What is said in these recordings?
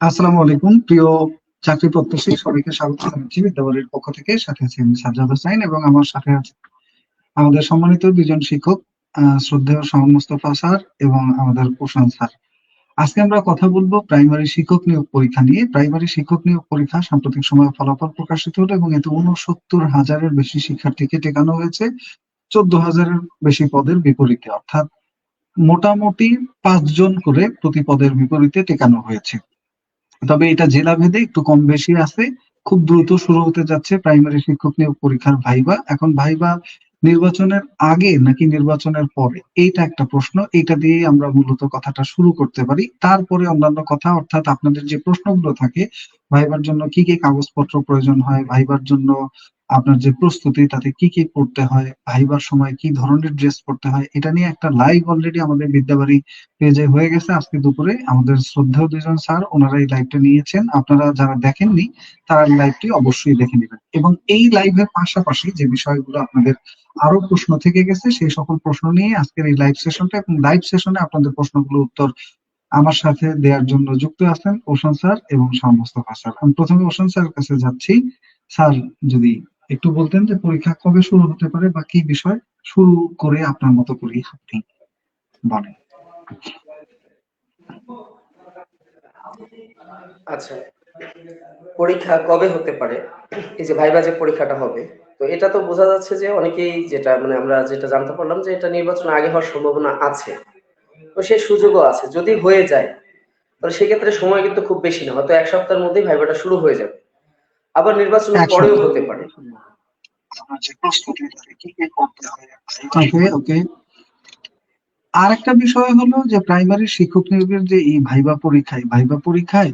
আসসালামু আলাইকুম প্রিয় চাকরি প্রত্যাশী সবাইকে স্বাগত জানাচ্ছি বিদ্যাবাড়ির পক্ষ থেকে। সাথে আছি আমি সাজ্জাদ হোসাইন এবং আমার সাথে আছে আমাদের সম্মানিত দুজন শিক্ষক, শ্রদ্ধেয় শাওন মোস্তফা স্যার এবং আমাদের কুষাণ স্যার। আজকে আমরা কথা বলবো প্রাইমারি শিক্ষক নিয়োগ পরীক্ষা নিয়ে। প্রাইমারি শিক্ষক নিয়োগ পরীক্ষা সাম্প্রতিক সময়ে ফলাফল প্রকাশিত হলো এবং এতে ৬৯,০০০-এর বেশি শিক্ষার্থীকে টেকানো হয়েছে ১৪,০০০-এর বেশি পদের বিপরীতে, অর্থাৎ মোটামুটি ৫ জন করে প্রতি পদের বিপরীতে টেকানো হয়েছে। তবে এটা জেলা ভেদে একটু কম বেশি আছে। খুব দ্রুত শুরু হতে যাচ্ছে প্রাইমারি শিক্ষক নিয়োগ পরীক্ষার ভাইবা। এখন ভাইবা নির্বাচনের আগে নাকি নির্বাচনের পরে, এইটা একটা প্রশ্ন। এইটা দিয়েই আমরা মূলত কথাটা শুরু করতে পারি। তারপরে অন্যান্য কথা, অর্থাৎ আপনাদের যে প্রশ্নগুলো থাকে, ভাইবার জন্য কি কি কাগজপত্র প্রয়োজন হয়, ভাইবার জন্য আপনার যে প্রস্তুতি তাতে কি কি পড়তে হয়, ভাইবার সময় কি ধরনের ড্রেস পড়তে হয়, এটা নিয়ে একটা লাইভ অলরেডি আমাদের বিদ্যাবাড়ি পেজে হয়ে গেছে। আজকে দুপুরে আমাদের শ্রদ্ধেয় দুজন স্যার ওনারা এই লাইভটা নিয়েছেন। আপনারা যারা দেখেননি তারা লাইভটি অবশ্যই দেখে নেবেন। এবং এই লাইভের পাশাপাশি যে বিষয়গুলো আপনাদের আরো প্রশ্ন থেকে গেছে সেই সকল প্রশ্ন নিয়ে আজকের এই লাইভ সেশনটা, এবং লাইভ সেশনে আপনাদের প্রশ্নগুলোর উত্তর আমার সাথে দেওয়ার জন্য যুক্ত আছেন ওশান স্যার এবং শাওন মোস্তফা স্যার। আমি প্রথমে ওশান স্যারের কাছে যাচ্ছি। স্যার, যদি একটু বলতেন যে পরীক্ষা কবে শুরু হতে পারে বা কি বিষয়, শুরু করে আপনার মতো করে আপনি বলেন। আচ্ছা, পরীক্ষা কবে হতে পারে? এই যে ভাইবা যে পরীক্ষাটা হবে, তো এটা তো বোঝা যাচ্ছে যে অনেকেই যেটা আমরা যেটা জানতে পারলাম যে এটা নির্বাচন আগে হওয়ার সম্ভাবনা আছে। তো সেই সুযোগও আছে। যদি হয়ে যায় তাহলে সেক্ষেত্রে সময় কিন্তু খুব বেশি না, হয়তো ১ সপ্তাহের মধ্যেই ভাইবাটা শুরু হয়ে যাবে। আবার নির্বাচনের এক পরেও সপ্তাহ হতে পারে। আপনার যে প্রস্তুতি থাকে কি কি করতে হয়। ওকে, ওকে। আর একটা বিষয় হলো যে প্রাইমারি শিক্ষক নিয়োগের যে এই ভাইবা পরীক্ষায়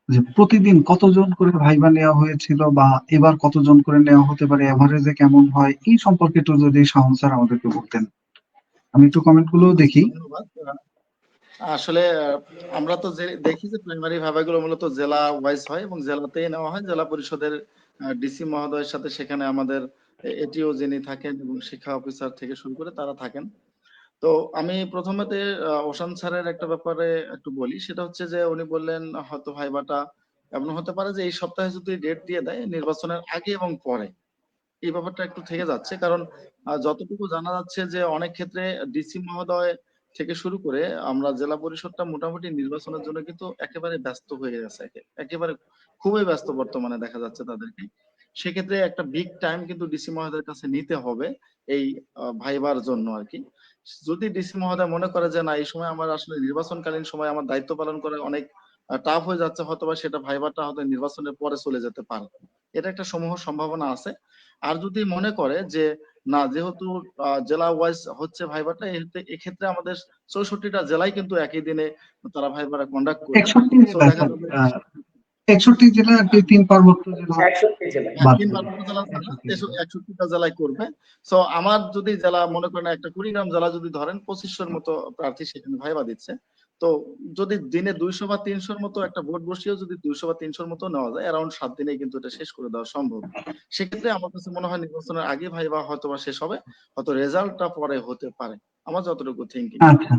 যে প্রতিদিন কতজন করে ভাইবা নেওয়া হয়েছিল বা এবার কতজন করে নেওয়া হতে পারে, এভারেজে কেমন হয়, এই সম্পর্কে একটু যদি শাওন স্যার আমাদেরকে বলতেন। আমি একটু কমেন্ট গুলো আচ্ছা, দেখি। ধন্যবাদ। আসলে আমরা তো যে দেখি যে প্রাইমারি ভাইভাগুলো মূলত জেলা ওয়াইজ হয় এবং জেলাতেই নেওয়া হয়। জেলা পরিষদের ডিসি মহোদয়ের সাথে সেখানে আমাদের এটিও যিনি থাকেন এবং শিক্ষা অফিসার থেকে শুরু করে তারা থাকেন। তো আমি প্রথমেতে ওশান স্যারের একটা ব্যাপারে একটু বলি, সেটা হচ্ছে যে উনি বললেন হয়তো ভাইবাটা এমন হতে পারে যে এই সপ্তাহে যদি ডেট দিয়ে দেয় নির্বাচনের আগে এবং পরে, এই ব্যাপারটা একটু থেকে যাচ্ছে। কারণ যতটুকু জানা যাচ্ছে যে অনেক ক্ষেত্রে ডিসি মহোদয় থেকে শুরু করে আমরা জেলা পরিষদটা মোটামুটি নির্বাচনের জন্য কিন্তু একেবারে ব্যস্ত হয়ে গেছে, একেবারে খুবই ব্যস্ত বর্তমানে দেখা যাচ্ছে তাদেরকে। সেক্ষেত্রে একটা বিগ টাইম কিন্তু ডিসি মহোদয়ের কাছে নিতে হবে এই ভাইবার জন্য আর কি। যদি ডিসি মহোদয় মনে করে যে না এই সময় আমার আসলে নির্বাচনকালীন সময় আমার দায়িত্ব পালন করা অনেক টাফ হয়ে যাচ্ছে, হয়তোবা সেটা ভাইবাটা হয়তো নির্বাচনের পরে চলে যেতে পারে, এটা একটা সমূহ সম্ভাবনা আছে। আর যদি মনে করে যে না, যেহেতু জেলা ওয়াইজ হচ্ছে ভাইবাটা, এক্ষেত্রে আমাদের ৬৪টা জেলায় কিন্তু একই দিনে তারা ভাইবাটা কন্ডাক্ট করবে। ৬১ তো জেলায় দেখা স্যার, যাবে ৬১ জেলা আর কি, ৩ পার্বত্য জেলা ৬১ জেলায়। বাদ ৩ দিলে পার্বত্য জেলা ছাড়া ৬১ জেলা। ৬১টা জেলায় করবে। সো আমার যদি জেলা মনে করেন একটা কুড়িগ্রাম জেলা যদি ধরেন ২৫০০-র মতো প্রার্থী সেখানে ভাইবা দিচ্ছে। তো যদি দিনে ২০০ বা ৩০০-র মতো একটা ভোট বসিয়েও যদি ২০০ বা ৩০০-র মতো নেওয়া যায়, অ্যারাউন্ড ৭ দিনেই কিন্তু এটা শেষ করে দেওয়া সম্ভব। সেক্ষেত্রে আমার কাছে মনে হয় নির্বাচনের আগে ভাইবা হয়তোবা শেষ হবে, হয়তো রেজাল্টটা পরে হতে পারে, আমার যতটুকু থিঙ্কিং। আচ্ছা,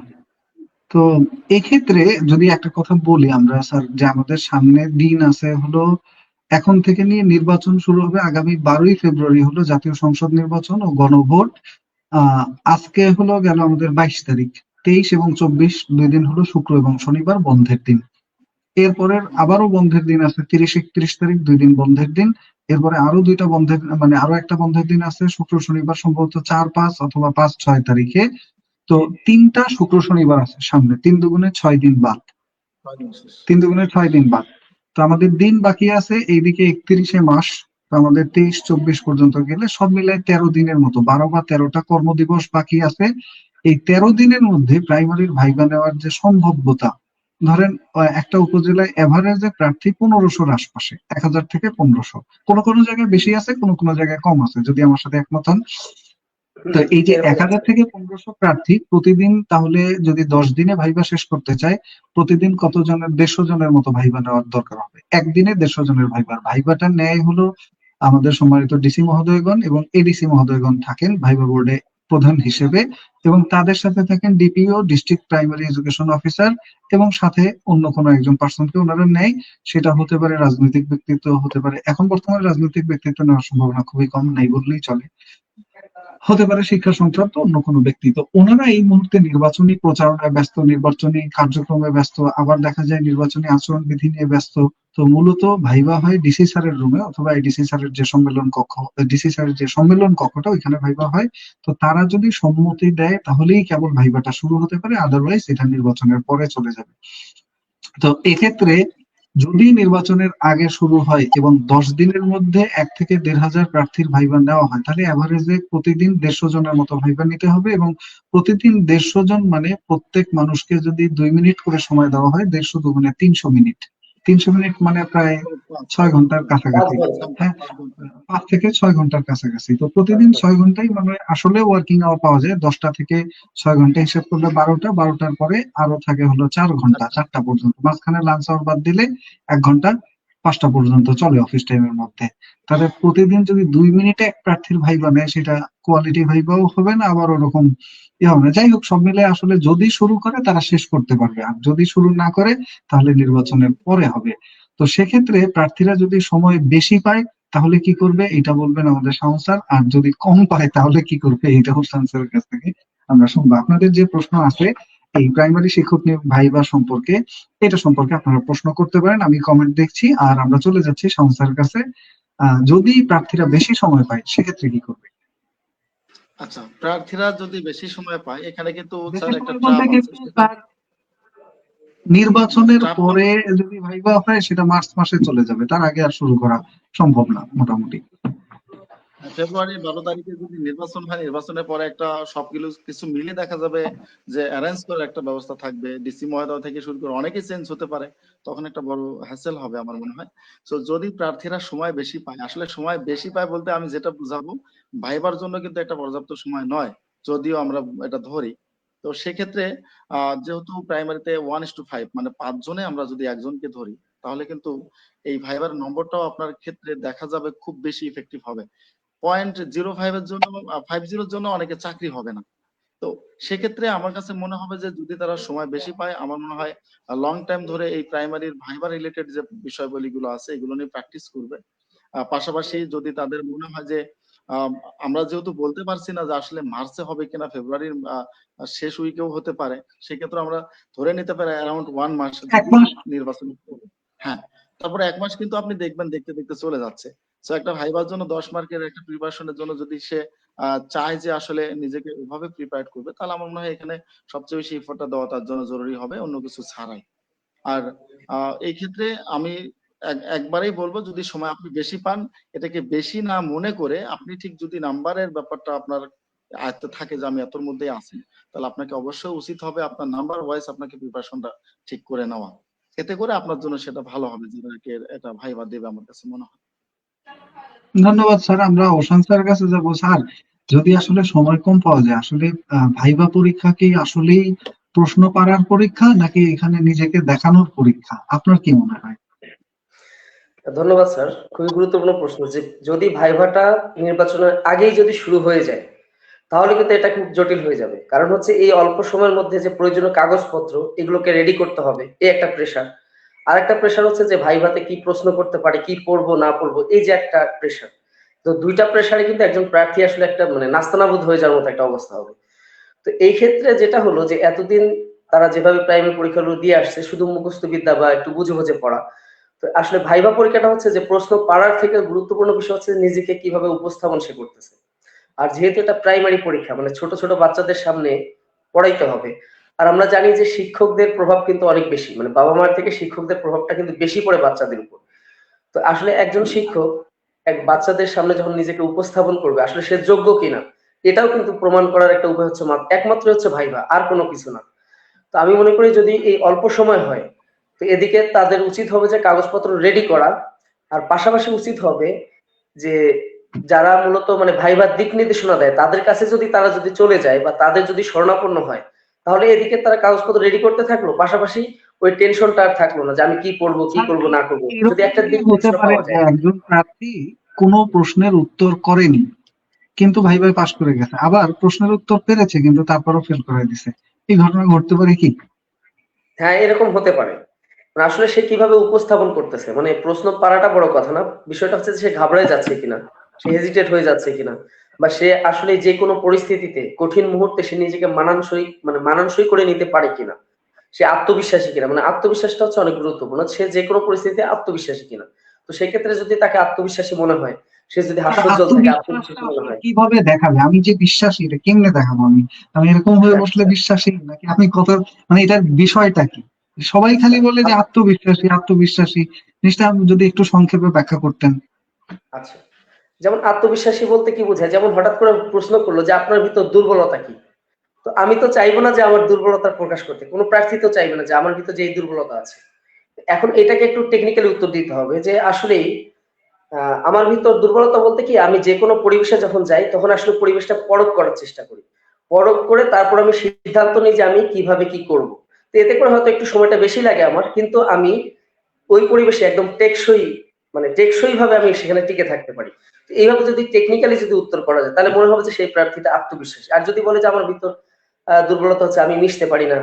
তো এক্ষেত্রে যদি একটা কথা বলি আমরা স্যার, যে আমাদের সামনে দিন আছে হলো, এখন থেকে নিয়ে নির্বাচন শুরু হবে আগামী ১২ই ফেব্রুয়ারি হলো জাতীয় সংসদ নির্বাচন ও গণভোট। আহ আজকে হলো গেল আমাদের ২২ তারিখ, ২৩ এবং ২৪ দুই দিন হলো শুক্র এবং শনিবার বন্ধের দিন। এরপরের আবারও বন্ধের দিন আছে ৩০-৩১ তারিখ, 2 দিন বন্ধের দিন। এরপরে আরো দুইটা বন্ধের, মানে আরো একটা বন্ধের দিন আছে শুক্র শনিবার, সম্ভবত ৪-৫ অথবা ৫-৬ তারিখে। তো ৩টা শুক্র শনিবার আছে সামনে, ৩ দুগুণে ৬ দিন বাদ, ৩ দুগুণে ৬ দিন বাদ। তো আমাদের দিন বাকি আছে এইদিকে ৩১শে মাস। তো আমাদের ২৩-২৪ পর্যন্ত গেলে সব মিলায় ১৩ দিনের মতো, ১২ বা ১৩টা কর্মদিবস বাকি আছে। এই ১৩ দিনের মধ্যে প্রাইমারির ভাইবা নেওয়ার যে সম্ভাব্যতা, ধরেন একটা উপজেলায় এভারেজে প্রার্থী ১৫০০-র আশপাশে, ১০০০ থেকে ১৫০০। কোনো কোনো জায়গায় বেশি আছে, কোনো কোনো জায়গায় কম আছে, যদি আমার সাথে একমত হন। তো এই যে এরকম ১০০০ থেকে ১৫০০ প্রার্থী প্রতিদিন, তাহলে যদি ১০ দিনে ভাইবা শেষ করতে চায়, প্রতিদিন কত জনের, ১৫০ জনের মতো ভাইবা নেওয়ার দরকার হবে। একদিনে ১৫০ জনের ভাইবা। ভাইবাটা নেয় হলো আমাদের সম্মানিত ডিসি মহোদয়গণ এবং এডিসি মহোদয়গণ থাকেন ভাইবা বোর্ডে প্রধান হিসেবে, এবং তাদের সাথে থাকেন DPO, district primary education officer, এবং সাথে অন্য কোনো একজন পার্সনকে ওনারা নেয়। সেটা হতে পারে রাজনৈতিক ব্যক্তিত্ব, হতে পারে, এখন বর্তমানে রাজনৈতিক ব্যক্তিত্ব নেওয়ার সম্ভাবনা খুবই কম, নাই বললেই চলে, হতে পারে শিক্ষা সংক্রান্ত অন্য কোনো ব্যক্তি। তো ওনারা এই মুহূর্তে নির্বাচনী প্রচারণায় ব্যস্ত, নির্বাচনী কার্যক্রমে ব্যস্ত, আবার দেখা যায় নির্বাচনী আচরণবিধি নিয়ে ব্যস্ত। তো মূলত ভাইবা হয় ডিসি স্যারের রুমে, অথবা এই ডিসি স্যারের যে সম্মেলন কক্ষ, ডিসি স্যারের যে সম্মেলন কক্ষটা, ওইখানে ভাইবা হয়। তো তারা যদি সম্মতি দেয় তাহলেই কেবল ভাইবাটা শুরু হতে পারে, আদারওয়াইজ এটা নির্বাচনের পরে চলে যাবে। তো এক্ষেত্রে যদি নির্বাচনের আগে শুরু হয় এবং 10 দিনের মধ্যে 1 থেকে 1,500 প্রার্থীর ভাইবা নেওয়া হয়, তাহলে এভারেজে প্রতিদিন 150 জনের মতো ভাইবা নিতে হবে। এবং প্রতিদিন 150 জন মানে প্রত্যেক মানুষকে যদি 2 মিনিট করে সময় দেওয়া হয়, 150 দুগুণে 300 মিনিট, 300 মিনিট মানে প্রায় 6 ঘন্টার 5 কাছাকাছি। ঘন্টা। হ্যাঁ, 5 থেকে 6 ঘন্টার কাছাকাছি। তো প্রতিদিন 6 ঘন্টাই মানে আসলে ওয়ার্কিং আওয়ার পাওয়া যায়। 10টা থেকে 6 ঘন্টা হিসেব করলে 12টা, 12টার পরে আরো থাকে হলো 4 ঘন্টা, 4টা পর্যন্ত, মাঝখানে লাঞ্চ আওয়ার বাদ দিলে 1 ঘন্টা, 5টা পর্যন্ত চলে অফিস টাইমের মধ্যে। তাহলে প্রতিদিন যদি 2 মিনিটে এক প্রার্থীর ভাইবা নেয়, সেটা কোয়ালিটি ভাইবাও হবে না, আবার ওরকম হবে না। যাই হোক, সব মিলে আসলে যদি শুরু করে তারা শেষ করতে পারবে, আর যদি শুরু না করে তাহলে নির্বাচনের পরে হবে। তো সেক্ষেত্রে প্রার্থীরা যদি সময় বেশি পায় তাহলে কি করবে এটা বলবেন আমাদের সংস্থার, আর যদি কম পায় তাহলে কি করবে এটা সংস্থার কাছ থেকে আমরা শুনবো। আপনাদের যে প্রশ্ন আছে এই প্রাইমারি শিক্ষক নিয়োগ ভাইবা সম্পর্কে, এটা সম্পর্কে আপনারা প্রশ্ন করতে পারেন, আমি কমেন্ট দেখছি। আর আমরা চলে যাচ্ছি সংস্থার কাছে। যদি প্রার্থীরা বেশি সময় পায় সেক্ষেত্রে কি করবে? আচ্ছা, প্রার্থীরা যদি বেশি সময় পায়, এখানে কিন্তু বেশি স্যার একটা সময় বলতে ট্রাপ আছে, কিন্তু তার নির্বাচনের ট্রাপ পরে যদি ভাইবা হয় সেটা মার্চ মাসে চলে যাবে, তার আগে আর শুরু করা সম্ভব না মোটামুটি। ফেব্রুয়ারি 12 তারিখে যদি নির্বাচন হয়, নির্বাচনের পরে একটা সবগুলো কিছু মিলে দেখা যাবে যে অ্যারেঞ্জ করার একটা ব্যবস্থা থাকবে, ডিসি মহোদয় থেকে শুরু করে অনেকেই চেঞ্জ হতে পারে, তখন একটা বড় হ্যাসেল হবে আমার মনে হয়। তো যদি প্রার্থীরা সময় বেশি পায়, আসলে সময় বেশি পায় বলতে আমি যেটা বুঝাবো, ভাইবার জন্য কিন্তু একটা পর্যাপ্ত সময় নয়, যদিও আমরা এটা ধরি। তো সেক্ষেত্রে যেহেতু প্রাইমারিতে 1:5 মানে 5 জনে আমরা যদি একজনকে ধরি, তাহলে কিন্তু এই ভাইবার নম্বরটাও আপনার ক্ষেত্রে দেখা যাবে খুব বেশি ইফেক্টিভ হবে। 0.05 এর জন্য 50 এর জন্য অনেকে চাকরি হবে না। তো সেক্ষেত্রে আমার কাছে মনে হবে যে যদি তারা সময় বেশি পায়, আমার মনে হয় লং টাইম ধরে এই প্রাইমারির ভাইবা রিলেটেড যে বিষয়বলীগুলো আছে এগুলো নিয়ে প্র্যাকটিস করবে। পাশাপাশি যদি তাদের মনে হয় যে আম আমরা যেহেতু বলতে পারছি না যে আসলে মার্চে হবে কিনা, ফেব্রুয়ারির শেষ উইকেও হতে পারে। সেক্ষেত্রে আমরা ধরে নিতে পারি অ্যারাউন্ড 1 মাস এক যদি মাস নির্বাচন হবে। হ্যাঁ, তারপরে 1 মাস কিন্তু আপনি দেখবেন দেখতে, দেখতে চলে যাচ্ছে। সো একটা ভাইবার জন্য 10 মার্কের একটা প্রিপারেশন এর জন্য যদি সে চায় যে আসলে নিজেকে ওভাবে প্রিপেয়ার করবে, তাহলে আমার মনে হয় এখানে সবচেয়ে বেশি এফোর্টটা দেওয়া তার জন্য জরুরি হবে, অন্য কিছু ছাড়াই। আর এই ক্ষেত্রে আমি একবারেই বলবো, যদি সময় আপনি বেশি পান, এটাকে বেশি না মনে করে আপনি ঠিক যদি নাম্বারের ব্যাপারটা আপনার আয়ত্তে থাকে যে আমি এতর মধ্যেই আছি, তাহলে আপনাকে অবশ্যই উচিত হবে আপনার নাম্বার ওয়াইজ আপনাকে প্রিপারেশনটা ঠিক করে নেওয়া। এতে করে আপনার জন্য সেটা ভালো হবে, যাদেরকে এটা ভাইবা দেবে আমার কাছে মনে হয়। ধন্যবাদ স্যার। আমরা ওশান স্যারের কাছে যাবো। স্যার, যদি আসলে সময় কম পাওয়া যায়, আসলে ভাইবা পরীক্ষা কি আসলেই প্রশ্ন পাড়ার পরীক্ষা নাকি এখানে নিজেকে দেখানোর পরীক্ষা? আপনার কি মনে হয়? ধন্যবাদ স্যার, খুবই গুরুত্বপূর্ণ প্রশ্ন। যে যদি ভাইভাটা নির্বাচনের আগেই যদি শুরু হয়ে যায় তাহলে কিন্তু এটা খুব জটিল হয়ে যাবে। কারণ হচ্ছে এই অল্প সময়ের মধ্যে যে প্রয়োজনীয় কাগজপত্র এগুলোকে রেডি করতে হবে, এই একটা প্রেশার। আর একটা প্রেশার হচ্ছে যে ভাইভাতে কি প্রশ্ন করতে পারে, কি পড়বো না পড়বো, এই যে একটা প্রেশার। তো দুইটা প্রেশারে কিন্তু একজন প্রার্থী আসলে একটা মানে নাস্তানাবুদ হয়ে যাওয়ার মতো একটা অবস্থা হবে। তো এই ক্ষেত্রে যেটা হলো যে এতদিন তারা যেভাবে প্রাইমারি পরীক্ষাগুলো দিয়ে আসছে শুধু মুখস্থ বিদ্যা বা একটু বুঝে বুঝে পড়া, তো আসলে ভাইভা পরীক্ষাটা হচ্ছে যে প্রশ্ন পাড়ার থেকে গুরুত্বপূর্ণ বিষয় হচ্ছে নিজেকে কিভাবে উপস্থাপন সে করতেছে। আর যেহেতু এটা প্রাইমারি পরীক্ষা মানে ছোট ছোট বাচ্চাদের সামনে পড়াইতে হবে, আর আমরা জানি যে শিক্ষকদের প্রভাব কিন্তু অনেক বেশি, মানে বাবা মার থেকে শিক্ষকদের প্রভাবটা কিন্তু বেশি পড়ে বাচ্চাদের উপর। তো আসলে একজন শিক্ষক এক বাচ্চাদের সামনে যখন নিজেকে উপস্থাপন করবে আসলে সে যোগ্য কিনা এটাও কিন্তু প্রমাণ করার একটা উপায় হচ্ছে একমাত্র হচ্ছে ভাইভা, আর কোনো কিছু না। তো আমি মনে করি যদি এই অল্প সময় হয়, তো এদিকে তাদের উচিত হবে যে কাগজপত্র রেডি করা, আর পাশাপাশি উচিত হবে যে যারা মূলত মানে ভাইবার দিক নির্দেশনা দেয় তাদের কাছে যদি তারা যদি চলে যায় বা তাদের যদি শরণাপন্ন হয়, তাহলে এদিকে তারা কাগজপত্র রেডি করতে থাকলো, পাশাপাশি ওই টেনশনটা আর থাকলো না যে আমি কি পড়বো কি স্যার, করবো না করবো, যদি এরকম একটা কি দিক হতে নির্দেশনা পারে পাওয়া যে যায়। একজন প্রার্থী কোনো প্রশ্নের উত্তর করেনি, কিন্তু ভাইভায় পাশ করে গেছে, আবার প্রশ্নের উত্তর পেরেছে কিন্তু তারপরও ফেল করে দিছে। এই ঘটনা ঘটতে পারে কি? হ্যাঁ, এরকম হতে পারে। মানে আসলে সে কিভাবে উপস্থাপন করতেছে, মানে প্রশ্ন পারাটা বড় কথা না, বিষয়টা হচ্ছে যে সে ঘাবড়ে যাচ্ছে কিনা, সে হেজিটেট হয়ে যাচ্ছে কিনা, বা সে আসলে যে কোনো পরিস্থিতিতে কঠিন মুহূর্তে সে নিজেকে মানানসই করে নিতে পারে কিনা, সে আত্মবিশ্বাসী কিনা। মানে আত্মবিশ্বাসটা হচ্ছে অনেক গুরুত্বপূর্ণ, সে যে কোনো পরিস্থিতিতে আত্মবিশ্বাসী কিনা। তো সেক্ষেত্রে যদি তাকে আত্মবিশ্বাসী মনে হয়, সে যদি আর হাস্যোজ্জ্বল থাকে, আত্মবিশ্বাসটা আত্মবিশ্বাসী মনে আসলে হয়। কিভাবে দেখাবে? আমি যে বিশ্বাসী এটা কেমনে দেখাবো? আমি আমি এরকম হয়ে বসলে বিশ্বাসী নাকি আমি কত, মানে এটার বিষয়টা কি? সবাই খালি বলে যে আত্মবিশ্বাসী আত্মবিশ্বাসী, জিনিসটা আপনি যদি একটু সংক্ষেপে ব্যাখ্যা করতেন। আচ্ছা, যেমন আত্মবিশ্বাসী বলতে কি বোঝায়, যেমন হঠাৎ করে প্রশ্ন করলো যে আপনার ভিতর দুর্বলতা কি। তো আমি তো চাইবো না যে আমার দুর্বলতার প্রকাশ করতে, কোনো প্রার্থী তো চাইবে না যে আমার ভিতর যে এই দুর্বলতা আছে। এখন এটাকে একটু টেকনিক্যালি উত্তর দিতে হবে যে আসলেই আমার ভিতর দুর্বলতা বলতে কি, আমি যে কোনো পরিবেশে যখন যাই তখন আসলে পরিবেশটা পরখ করার চেষ্টা করি। পরখ করে তারপর আমি সিদ্ধান্ত নিই যে আমি কিভাবে কি করব। তো এতে করে হয়তো একটু সময়টা বেশি লাগে আমার, কিন্তু আমি ওই পরিবেশে একদম টেকসই ভাবে আমি সেখানে টিকে থাকতে পারি। তো এইভাবে যদি টেকনিক্যালি যদি উত্তর করা যায় তাহলে মনে হবে যে সেই প্রার্থীটা আত্মবিশ্বাসী। আর যদি বলে যে আমার ভিতর দুর্বলতা হচ্ছে আমি মিশতে পারি না,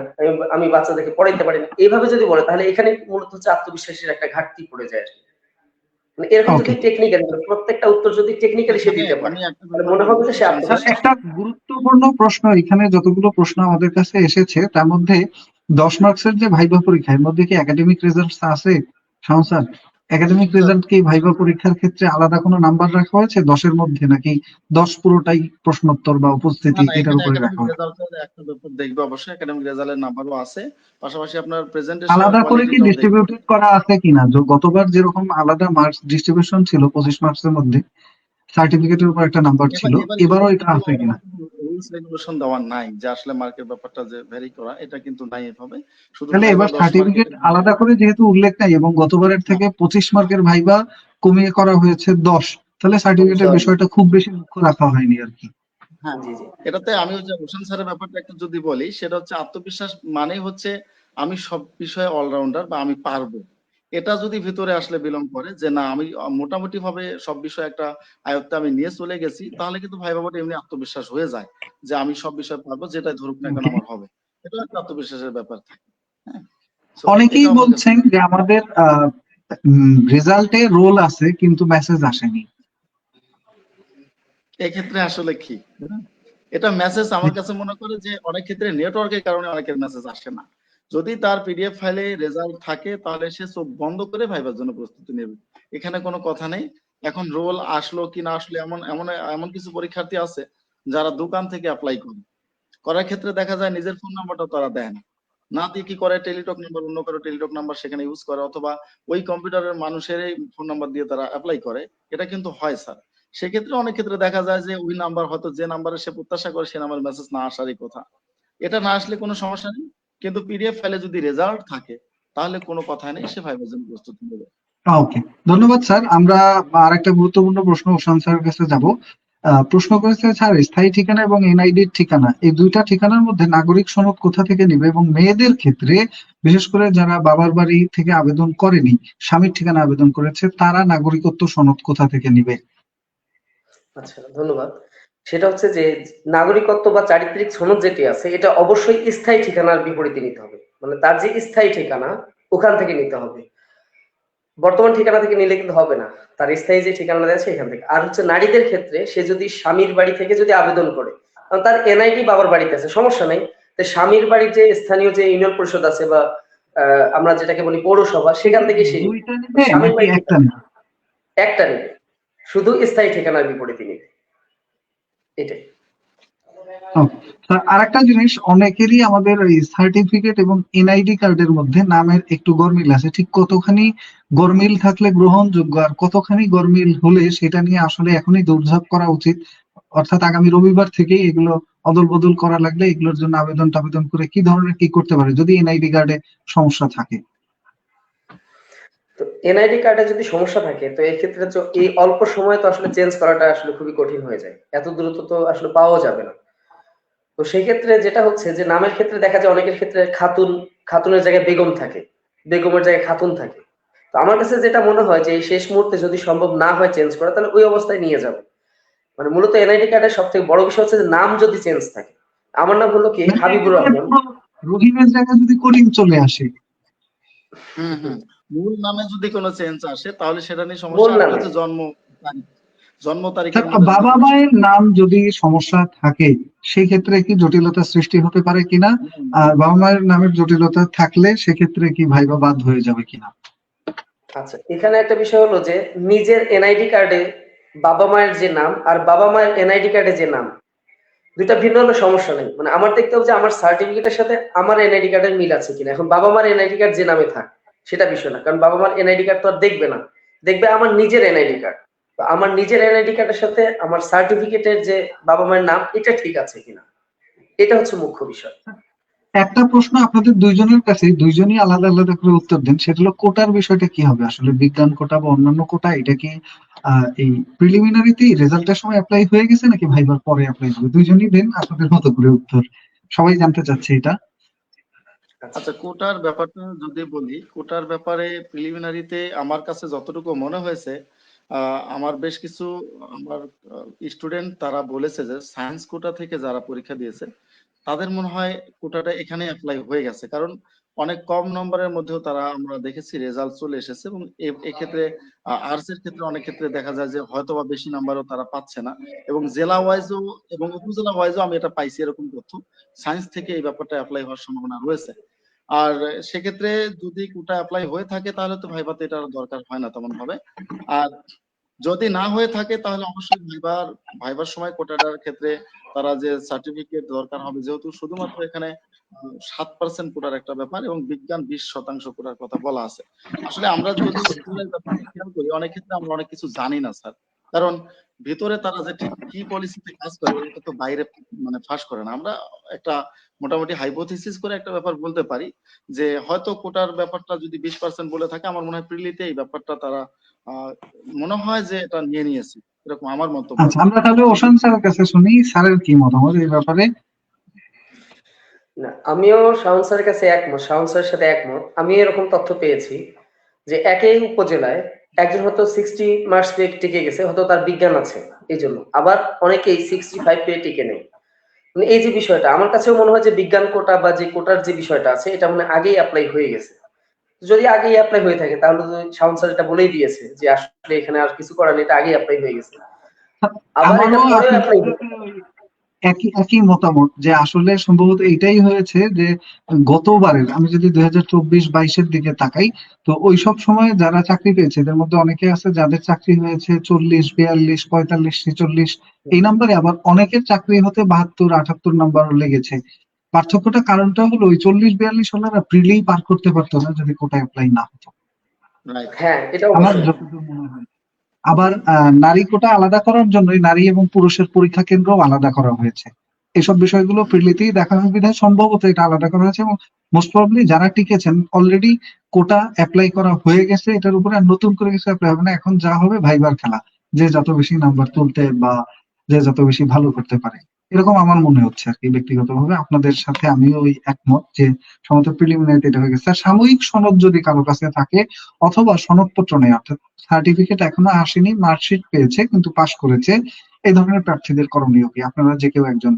আমি বাচ্চাদেরকে পড়াইতে পারি না, এইভাবে যদি বলে তাহলে এখানে মূলত হচ্ছে আত্মবিশ্বাসের একটা ঘাটতি পড়ে যায় আর কি। মানে এরকম যদি ওকে টেকনিক্যালি, প্রত্যেকটা উত্তর যদি টেকনিক্যালি সে এখানে দিতে পারে আমি একটা তাহলে ব্যাপার মনে হবে বলবো যে সে শান স্যার, স্যার। আত্মবিশ্বাসী। একটা গুরুত্বপূর্ণ প্রশ্ন, এখানে যতগুলো প্রশ্ন আমাদের কাছে এসেছে তার মধ্যে 10 মার্কসের যে ভাইভা পরীক্ষা, এর মধ্যে কি একাডেমিক রেজাল্ট আছে? Shaon sir, academic sir, result কি ভাইভা পরীক্ষার ক্ষেত্রে আলাদা কোনো নাম্বার রাখা হয়েছে 10-এর মধ্যে, নাকি 10 পুরোটাই প্রশ্নোত্তর বা না উপস্থিতি না, এটার এখানে উপরে রাখা একাডেমিক হয়? রেজাল্টের একটা ব্যাপার দেখবে, অবশ্যই একাডেমিক রেজাল্টের নাম্বারও আছে, পাশাপাশি আপনার প্রেজেন্টেশনের আলাদা করে কি কোয়ালিটিটাও দেখবে। ডিস্ট্রিবিউটেড করা আছে কিনা? গতবার যেরকম আলাদা মার্কস ডিস্ট্রিবিউশন ছিল 25 মার্কসের মধ্যে, সার্টিফিকেটের উপর একটা নাম্বার এবার ছিল, এবার এবারও এটা এগুলো আছে কিনা? রুলস রেগুলেশন দেওয়া নাই যে আসলে মার্কের ব্যাপারটা যে ভ্যারি করা, এটা কিন্তু নাই এভাবে। শুধু তাহলে ভাইবা এবার 10 মার্কের। সার্টিফিকেট আলাদা করে যেহেতু উল্লেখ নাই এবং গতবারের থেকে 25 মার্কের ভাইবা কমিয়ে করা হয়েছে 10, তাহলে সার্টিফিকেটের বিষয়টা খুব বেশি মুখ্য রাখা হয়নি আর কি। হ্যাঁ, জি, জি। এটাতে আমি ওই যে হোসেন স্যারের ব্যাপারটা একটু যদি বলি, সেটা হচ্ছে আত্মবিশ্বাস মানেই হচ্ছে আমি সব বিষয়ে অলরাউন্ডার বা আমি পারবো। এটা যদি ভিতরে আসলে বিলং করে যে না আমি মোটামুটি ভাবে সব বিষয় একটা আয়ত্তে আমি নিয়ে চলে গেছি, তাহলে কিন্তু ভাই বাবাটা এমনি আত্মবিশ্বাস হয়ে যায় যে আমি সব বিষয় পারবো, যেটাই ধরুক না কেন ওকে, আমার হবে। এটা একটা আত্মবিশ্বাসের ব্যাপার থাকে। হ্যাঁ, তো এটা অনেকেই আমার কাছে বলছেন যে আমাদের রেজাল্টে রোল আছে কিন্তু মেসেজ আসেনি। এক্ষেত্রে আসলে কি, এটা মেসেজ আমার কাছে মনে করে যে অনেক ক্ষেত্রে নেটওয়ার্কের কারণে অনেকের মেসেজ আসে না। যদি তার পিডিএফ ফাইলে রেজাল্ট থাকে তাহলে সে চোখ বন্ধ করে ভাইবার জন্য প্রস্তুতি নেবে, এখানে কোনো কথা নেই। এখন রোল আসলো কি না আসলে এমন এমন এমন কিছু পরীক্ষার্থী আছে যারা দোকান থেকে অ্যাপ্লাই করে, করার ক্ষেত্রে দেখা যায় নিজের ফোন নাম্বারটা তারা দেয় না, না দিয়ে কি করে টেলিটক নাম্বার, অন্য কারো টেলিটক নাম্বার সেখানে ইউজ করে, অথবা ওই কম্পিউটারের মানুষেরই ফোন নাম্বার দিয়ে তারা অ্যাপ্লাই করে। এটা কিন্তু হয় স্যার। সেক্ষেত্রে অনেক ক্ষেত্রে দেখা যায় যে ওই নাম্বার হয়তো যে নাম্বারে সে প্রত্যাশা করে সে নাম্বার মেসেজ না আসারই কথা। এটা না আসলে কোনো সমস্যা নেই, কিন্তু পিডিএফ ফাইলে যদি রেজাল্ট থাকে তাহলে কোনো কথা নেই, সে ভাইবার জন্য প্রস্তুতি নেবে। ওকে, ধন্যবাদ স্যার। আমরা আর একটা গুরুত্বপূর্ণ প্রশ্ন ওসান স্যারের কাছে যাব। প্রশ্ন করেছে স্যার, স্থায়ী ঠিকানা এবং এনআইডির ঠিকানা, এই দুইটা ঠিকানার মধ্যে নাগরিক সনদ কোথা থেকে নিবে, এবং মেয়েদের ক্ষেত্রে বিশেষ করে যারা বাবার বাড়ি থেকে আবেদন করেনি, স্বামীর ঠিকানা আবেদন করেছে, তারা নাগরিকত্ব সনদ কোথা থেকে নিবে? আচ্ছা, ধন্যবাদ। সেটা হচ্ছে যে নাগরিকত্ব বা চারিত্রিক সনদ যেটি আছে এটা অবশ্যই স্থায়ী ঠিকানার বিপরীতে নিতে হবে। মানে তার যে স্থায়ী ঠিকানা ওখান থেকে নিতে হবে। বর্তমান ঠিকানা থেকে নিলে কিন্তু হবে না। তার স্থায়ী যে ঠিকানাটা আছে এখান থেকে। আর হচ্ছে নারীদের ক্ষেত্রে সে যদি স্বামীর বাড়ি থেকে যদি আবেদন করে, কারণ তার এনআইডি বাবার বাড়িতে আছে, সমস্যা নাই। তো স্বামীর বাড়ির যে স্থানীয় যে ইউনিয়ন পরিষদ আছে বা আমরা যেটাকে বলি পৌরসভা, সেখান থেকে সে নিবে। দুইটা তো নিবে স্বামীর নাকি বাড়ি থেকে একটা নিবে? একটা নিবে। শুধু স্থায়ী ঠিকানার বিপরীতে নিবে। এটাই। ওকে স্যার, আরেকটা জিনিস, অনেকেরই আমাদের ওই সার্টিফিকেট এবং এনআইডি কার্ডের মধ্যে নামের একটু গরমিল আছে, ঠিক কতখানি গরমিল থাকলে গ্রহণযোগ্য আর কতখানি গরমিল হলে সেটা নিয়ে আসলে এখনই দৌড়ঝাঁপ করা উচিত, অর্থাৎ আগামী রবিবার থেকেই এগুলো অদল বদল করা লাগলে এগুলোর জন্য আবেদন টাবেদন করে কি ধরনের কি করতে পারে যদি এনআইডি কার্ডে সমস্যা থাকে? তো এনআইডি কার্ডে যদি সমস্যা থাকে তো এক্ষেত্রে তো এই অল্প সময়ে তো আসলে চেঞ্জ করাটা আসলে খুবই কঠিন হয়ে যায়, এত দ্রুত তো আসলে পাওয়া যাবে না। তো সেই ক্ষেত্রে যেটা হচ্ছে যে নামের ক্ষেত্রে দেখা যায় অনেকের ক্ষেত্রে খাতুন, খাতুনের জায়গায় বেগম থাকে, বেগমের জায়গায় খাতুন থাকে। তো আমার কাছে যেটা মনে হয় যে এই শেষ মুহূর্তে যদি সম্ভব না হয় চেঞ্জ করা তাহলে ওই অবস্থায় নিয়ে যাবে। মানে মূলত এনআইডি কার্ডের সব থেকে বড় বিষয় হচ্ছে যে নাম যদি চেঞ্জ থাকে। আমার নাম হলো কি হাবিবুর রহমান, রহিমের জায়গায় যদি করিম চলে আসে, হুম হুম মূল নামে যদি কোনো চেঞ্জ আসে তাহলে সেটা নিয়ে মূল সমস্যা। আর নামে হচ্ছে জন্ম তারিখের মধ্যে যদি বাবা কোনো মায়ের নাম যদি সমস্যা থাকে সেই ক্ষেত্রে কি জটিলতা সৃষ্টি হতে পারে কিনা, আর বাবা মায়ের নামের জটিলতা থাকলে সেক্ষেত্রে কি ভাইবা বাদ হয়ে যাবে কিনা? আচ্ছা, এখানে একটা বিষয় হলো যে নিজের এনআইডি কার্ডে বাবা মায়ের যে নাম আর বাবা মায়ের এনআইডি কার্ডে যে নাম দুইটা ভিন্ন হলে সমস্যা নেই। মানে আমার দেখতে হবে যে আমার সার্টিফিকেটের সাথে আমার এনআইডি কার্ডের মিল আছে কিনা। এখন বাবা মার এনআইডি কার্ড যে নামে থাক সেটা বিষয় না, কারণ বাবা মার এনআইডি কার্ড তো আর দেখবে না, দেখবে আমার নিজের এনআইডি কার্ড। তো আমার নিজের এনআইডি কার্ডের সাথে আমার সার্টিফিকেটের যে বাবা মায়ের নাম এটা ঠিক আছে কিনা, এটা হচ্ছে মুখ্য বিষয়। একটা প্রশ্ন আপনাদের দুইজনের কাছে, দুইজনই আলাদা আলাদা করে উত্তর দেন, সেটা হলো কোটার বিষয়টা কি হবে আসলে, বিজ্ঞান কোটা বা অন্যান্য কোটা, এটা কি এই প্রিলিমিনারিতেই রেজাল্টের সময় অ্যাপ্লাই হয়ে গেছে নাকি ভাইবার পরে অ্যাপ্লাই হবে? দুইজনই দেন আপনাদের মতো করে উত্তর, সবাই জানতে চাচ্ছে এটা। আচ্ছা, আচ্ছা, কোটার ব্যাপারটা যদি বলি, কোটার ব্যাপারে প্রিলিমিনারিতে আমার কাছে যতটুকু মনে হয়েছে, আমার বেশ কিছু আমার স্টুডেন্ট তারা বলেছে যে সায়েন্স কোটা থেকে যারা পরীক্ষা দিয়েছে তাদের মনে হয় কোটাটা এখানে অ্যাপ্লাই হয়ে গেছে, কারণ অনেক কম নম্বরের মধ্যেও তারা আমরা দেখেছি রেজাল্ট চলে এসেছে। এবং এক্ষেত্রে আর্টস এর ক্ষেত্রে অনেক ক্ষেত্রে দেখা যায় যে হয়তোবা বেশি নাম্বারও তারা পাচ্ছে না, এবং জেলা ওয়াইজও এবং উপজেলা ওয়াইজও আমি এটা পাইছি এরকম তথ্য। সায়েন্স থেকে এই ব্যাপারটা অ্যাপ্লাই হওয়ার সম্ভাবনা রয়েছে। আর সেক্ষেত্রে যদি কোটা অ্যাপ্লাই হয়ে থাকে তাহলে তো ভাইভাতে এটার দরকার হয় না তেমন ভাবে। আর যদি না হয়ে থাকে তাহলে অবশ্যই ভাইবার সময় কোটাটার ক্ষেত্রে তারা যে সার্টিফিকেট দরকার হবে, যেহেতু শুধুমাত্র এখানে 7% কোটার একটা ব্যাপার এবং বিজ্ঞান 20% কোটার কথা বলা আছে। আসলে আমরা যদি স্কুলের ব্যাপারটা খেয়াল করি, অনেক ক্ষেত্রে আমরা অনেক কিছু জানি না স্যার, কারণ ভিতরে তারা যে ঠিক কি পলিসিতে কাজ করে এটা তো বাইরে মানে ফাঁস করে না। আমরা একটা মোটামুটি হাইপোথিসিস করে একটা ব্যাপার বলতে পারি যে হয়তো কোটার ব্যাপারটা যদি 20% বলে থাকে, আমার মনে হয় প্রিলিতে এই ব্যাপারটা তারা মনে হয় যে এটা নিয়ে নিয়েছে, এরকম আমার মন্তব্য। আচ্ছা, আমরা তাহলে ওশান স্যারের কাছে শুনি, স্যারের কি মতামত এই ব্যাপারে। না আমিও শাওন স্যারের কাছে একমত, শাওন স্যারের সাথে একমত। আমি এরকম তথ্য পেয়েছি যে একই উপজেলায় একজন হয়তো 60 মার্কস পেয়ে টিকে গেছে, হয়তো তার বিজ্ঞান আছে এই জন্য, আবার অনেকেই 65 পেয়ে টিকে নেই। মানে এই যে বিষয়টা আমার কাছেও মনে হয় যে বিজ্ঞান কোটা বা যে কোটার যে বিষয়টা আছে এটা মানে আগেই অ্যাপ্লাই হয়ে গেছে। যদি আগেই অ্যাপ্লাই হয়ে থাকে তাহলে তো শাওন স্যার এটা বলেই দিয়েছে যে আসলে এখানে আর কিছু করার নেই, এটা আগেই অ্যাপ্লাই হয়ে গেছে। আবার এটা আমারও পরেও আপনাদের অ্যাপ্লাই সাথে ওই একই একই মতামত যে আসলে সম্ভবত এটাই হয়েছে যে গতবারের, আমি যদি 2024-22-এর দিকে তাকাই, তো ওই সব সময় যারা চাকরি পেয়েছে এদের মধ্যে অনেকে আছে যাদের চাকরি হয়েছে 40, 42, 45, 46 এই নাম্বারে, আবার অনেকের চাকরি হতে 72, 78 নাম্বারও লেগেছে। পার্থক্যটা কারণটা হলো ওই 40-42 হলারা প্রিলি পার করতে পারতো না যদি কোটা অ্যাপ্লাই না হতো, রাইট। হ্যাঁ এটা আমার অবশ্যই। যতদূর মনে হয়। আবার নারী কোটা আলাদা করার জন্যই নারী এবং পুরুষের পরীক্ষা কেন্দ্রও আলাদা করা হয়েছে। এসব বিষয়গুলো প্রিলিতেই দেখা হয় বিধায় সম্ভবত এটা আলাদা করা হয়েছে, এবং মোস্ট প্রবাবলি যারা টিকেছেন অলরেডি কোটা অ্যাপ্লাই করা হয়ে গেছে, এটার উপরে আর নতুন করে কিছু অ্যাপ্লাই হবে না। এখন যা হবে ভাইবার খেলা, যে যত বেশি নাম্বার তুলতে বা যে যত বেশি ভালো করতে পারে, এরকম আমার মনে হচ্ছে আর কি। ব্যক্তিগতভাবে আপনাদের সাথে আমিও ওই একমত যে সমস্ত প্রিলিমিনারিতে এটা হয়ে গেছে। আর সাময়িক সনদ যদি কারো কাছে থাকে অথবা সনদপত্র নেই, অর্থাৎ সার্টিফিকেট এখনো আসেনি, মার্কশিট পেয়েছে কিন্তু পাশ করেছে, এই ধরনের প্রার্থীদের করণীয় কি? আপনারা যে কেউ একজন।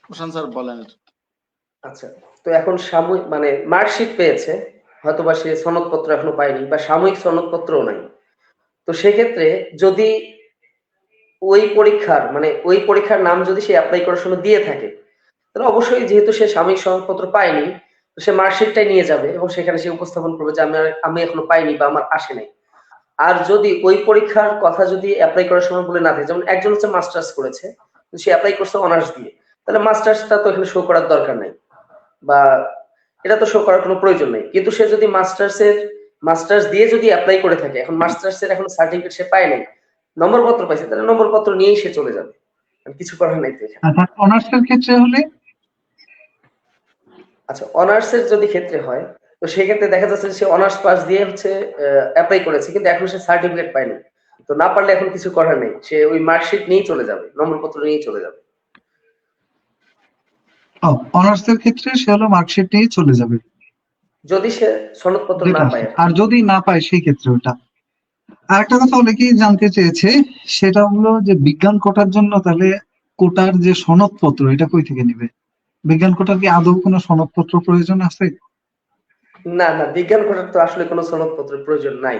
প্রশান্ত স্যার বলেন। আচ্ছা, তো এখন সাময়িক মানে মার্কশিট পেয়েছে, হয়তোবা সে সনদপত্র এখনো পায়নি বা সাময়িক সনদপত্রও নাই। তো সেক্ষেত্রে যদি ওই পরীক্ষার মানে ওই পরীক্ষার নাম যদি সে অ্যাপ্লাই করার সময় দিয়ে থাকে, তাহলে অবশ্যই যেহেতু সে সাময়িক সনদপত্র পায়নি, তো সে মার্কশিটটাই নিয়ে যাবে এবং সেখানে সে উপস্থাপন করবে যে আমি এখনো পাইনি বা আমার আসে নাই। আর যদি ওই পরীক্ষার কথা যদি অ্যাপ্লাই করার সময় বলে না থাকে, যেমন একজন হচ্ছে মাস্টার্স করেছে, সে অ্যাপ্লাই করছে অনার্স দিয়ে, তাহলে মাস্টার্সটা তো এখানে শো করার দরকার নাই বা এটা তো শো করার কোনো প্রয়োজন নেই। কিন্তু সে যদি মাস্টার্স দিয়ে যদি অ্যাপ্লাই করে থাকে, এখন মাস্টার্স এর এখন সার্টিফিকেট সে পায় নাই, নম্বরপত্র পাইছে, তাহলে নম্বরপত্র নিয়েই সে চলে যাবে, কিছু করার নাই তো এখানে। অর্থাৎ অনার্স এর ক্ষেত্রে হলে আচ্ছা, অনার্স এর যদি ক্ষেত্রে হয়, তো সেক্ষেত্রে দেখা যাচ্ছে যে সে অনার্স পাস দিয়ে হচ্ছে অ্যাপ্লাই করেছে কিন্তু এখন সে সার্টিফিকেট পায়নি, তো না পারলে এখন কিছু করার নেই, সে ওই মার্কশিট নিয়েই চলে যাবে, নম্বরপত্র নিয়েই চলে যাবে। অনার্স এর ক্ষেত্রে সে হলো মার্কশিট নিয়ে চলে যাবে যদি সে সনদপত্র না যেটা আছে, পায় আর আর কি। যদি না পায় সেই ক্ষেত্রে ওটা আরেকটা কথা অনেকেই জানতে চেয়েছে, সেটা হলো যে বিজ্ঞান কোটার জন্য তাহলে কোটার যে সনদপত্র এটা কই থেকে নিবে? বিজ্ঞান কোটার কি আদৌ কোনো সনদপত্র প্রয়োজন আছে? না না, বিজ্ঞান কোটার তো আসলে কোনো সনদপত্রের প্রয়োজন নাই।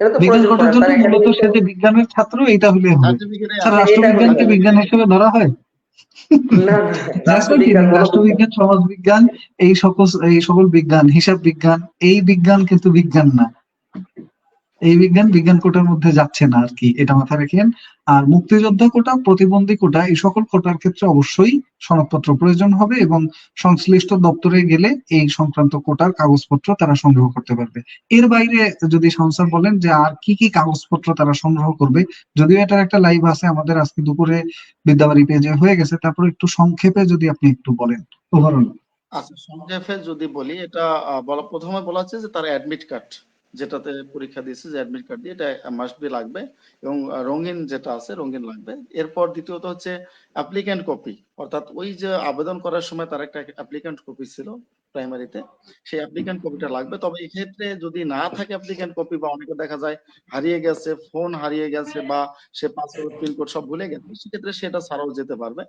এটা তো বিজ্ঞান প্রয়োজন পড়ে কোটার না। জন্য তার মূলত একাডেমিক, সে যে বিজ্ঞানের ছাত্র এটা হলে হবে। সার্টিফিকেটে স্যার, আছে। এটা হলে রাষ্ট্রবিজ্ঞানকে হবে। বিজ্ঞান হিসেবে ধরা হয়? না না, জাস্ট রাষ্ট্রবিজ্ঞান, কিডিং। মনোবিজ্ঞান। রাষ্ট্রবিজ্ঞান, সমাজবিজ্ঞান, এই সকল বিজ্ঞান, হিসাব বিজ্ঞান, এই বিজ্ঞান কিন্তু বিজ্ঞান না। এই বিজ্ঞান বিজ্ঞান কোটার মধ্যে যাচ্ছে না আর কি, এটা মাথায় রাখেন। আর মুক্তিযোদ্ধা কোটা, প্রতিবন্ধী কোটা, এই সকল কোটার ক্ষেত্রে অবশ্যই সনদপত্র প্রয়োজন হবে এবং সংশ্লিষ্ট দপ্তরে গেলে এই সংক্রান্ত কোটার কাগজপত্র তারা সংগ্রহ করতে পারবে। এর বাইরে যদি সংস্যার বলেন যে আর কি কি কাগজপত্র তারা সংগ্রহ করবে, যদিও এটার একটা লাইভ আছে আমাদের আজকে দুপুরে বিদ্যাবাড়ি পেজে হয়ে গেছে, তারপর একটু সংক্ষেপে যদি আপনি একটু বলেন ওভারঅল। আচ্ছা, সংক্ষেপে যদি বলি, এটা প্রথমে বলা হচ্ছে যে তার অ্যাডমিট কার্ড, যেটাতে পরীক্ষা দিয়েছে, যে অ্যাডমিট কার্ড দিয়ে এটা মাস্ট বি লাগবে, এবং রঙিন যেটা আছে রঙিন লাগবে। এরপর দ্বিতীয়ত হচ্ছে অ্যাপ্লিক্যান্ট কপি, অর্থাৎ ওই যে আবেদন করার সময় তার একটা অ্যাপ্লিক্যান্ট কপি ছিল প্রাইমারিতে, সেই অ্যাপ্লিক্যান্ট কপিটা লাগবে। তবে এক্ষেত্রে যদি না থাকে অ্যাপ্লিক্যান্ট কপি, বা অনেকে দেখা যায় হারিয়ে গেছে, ফোন হারিয়ে গেছে, বা সে পাসওয়ার্ড পিনকোড সব ভুলে গেছে, সেক্ষেত্রে সেটা ছাড়াও যেতে পারবে।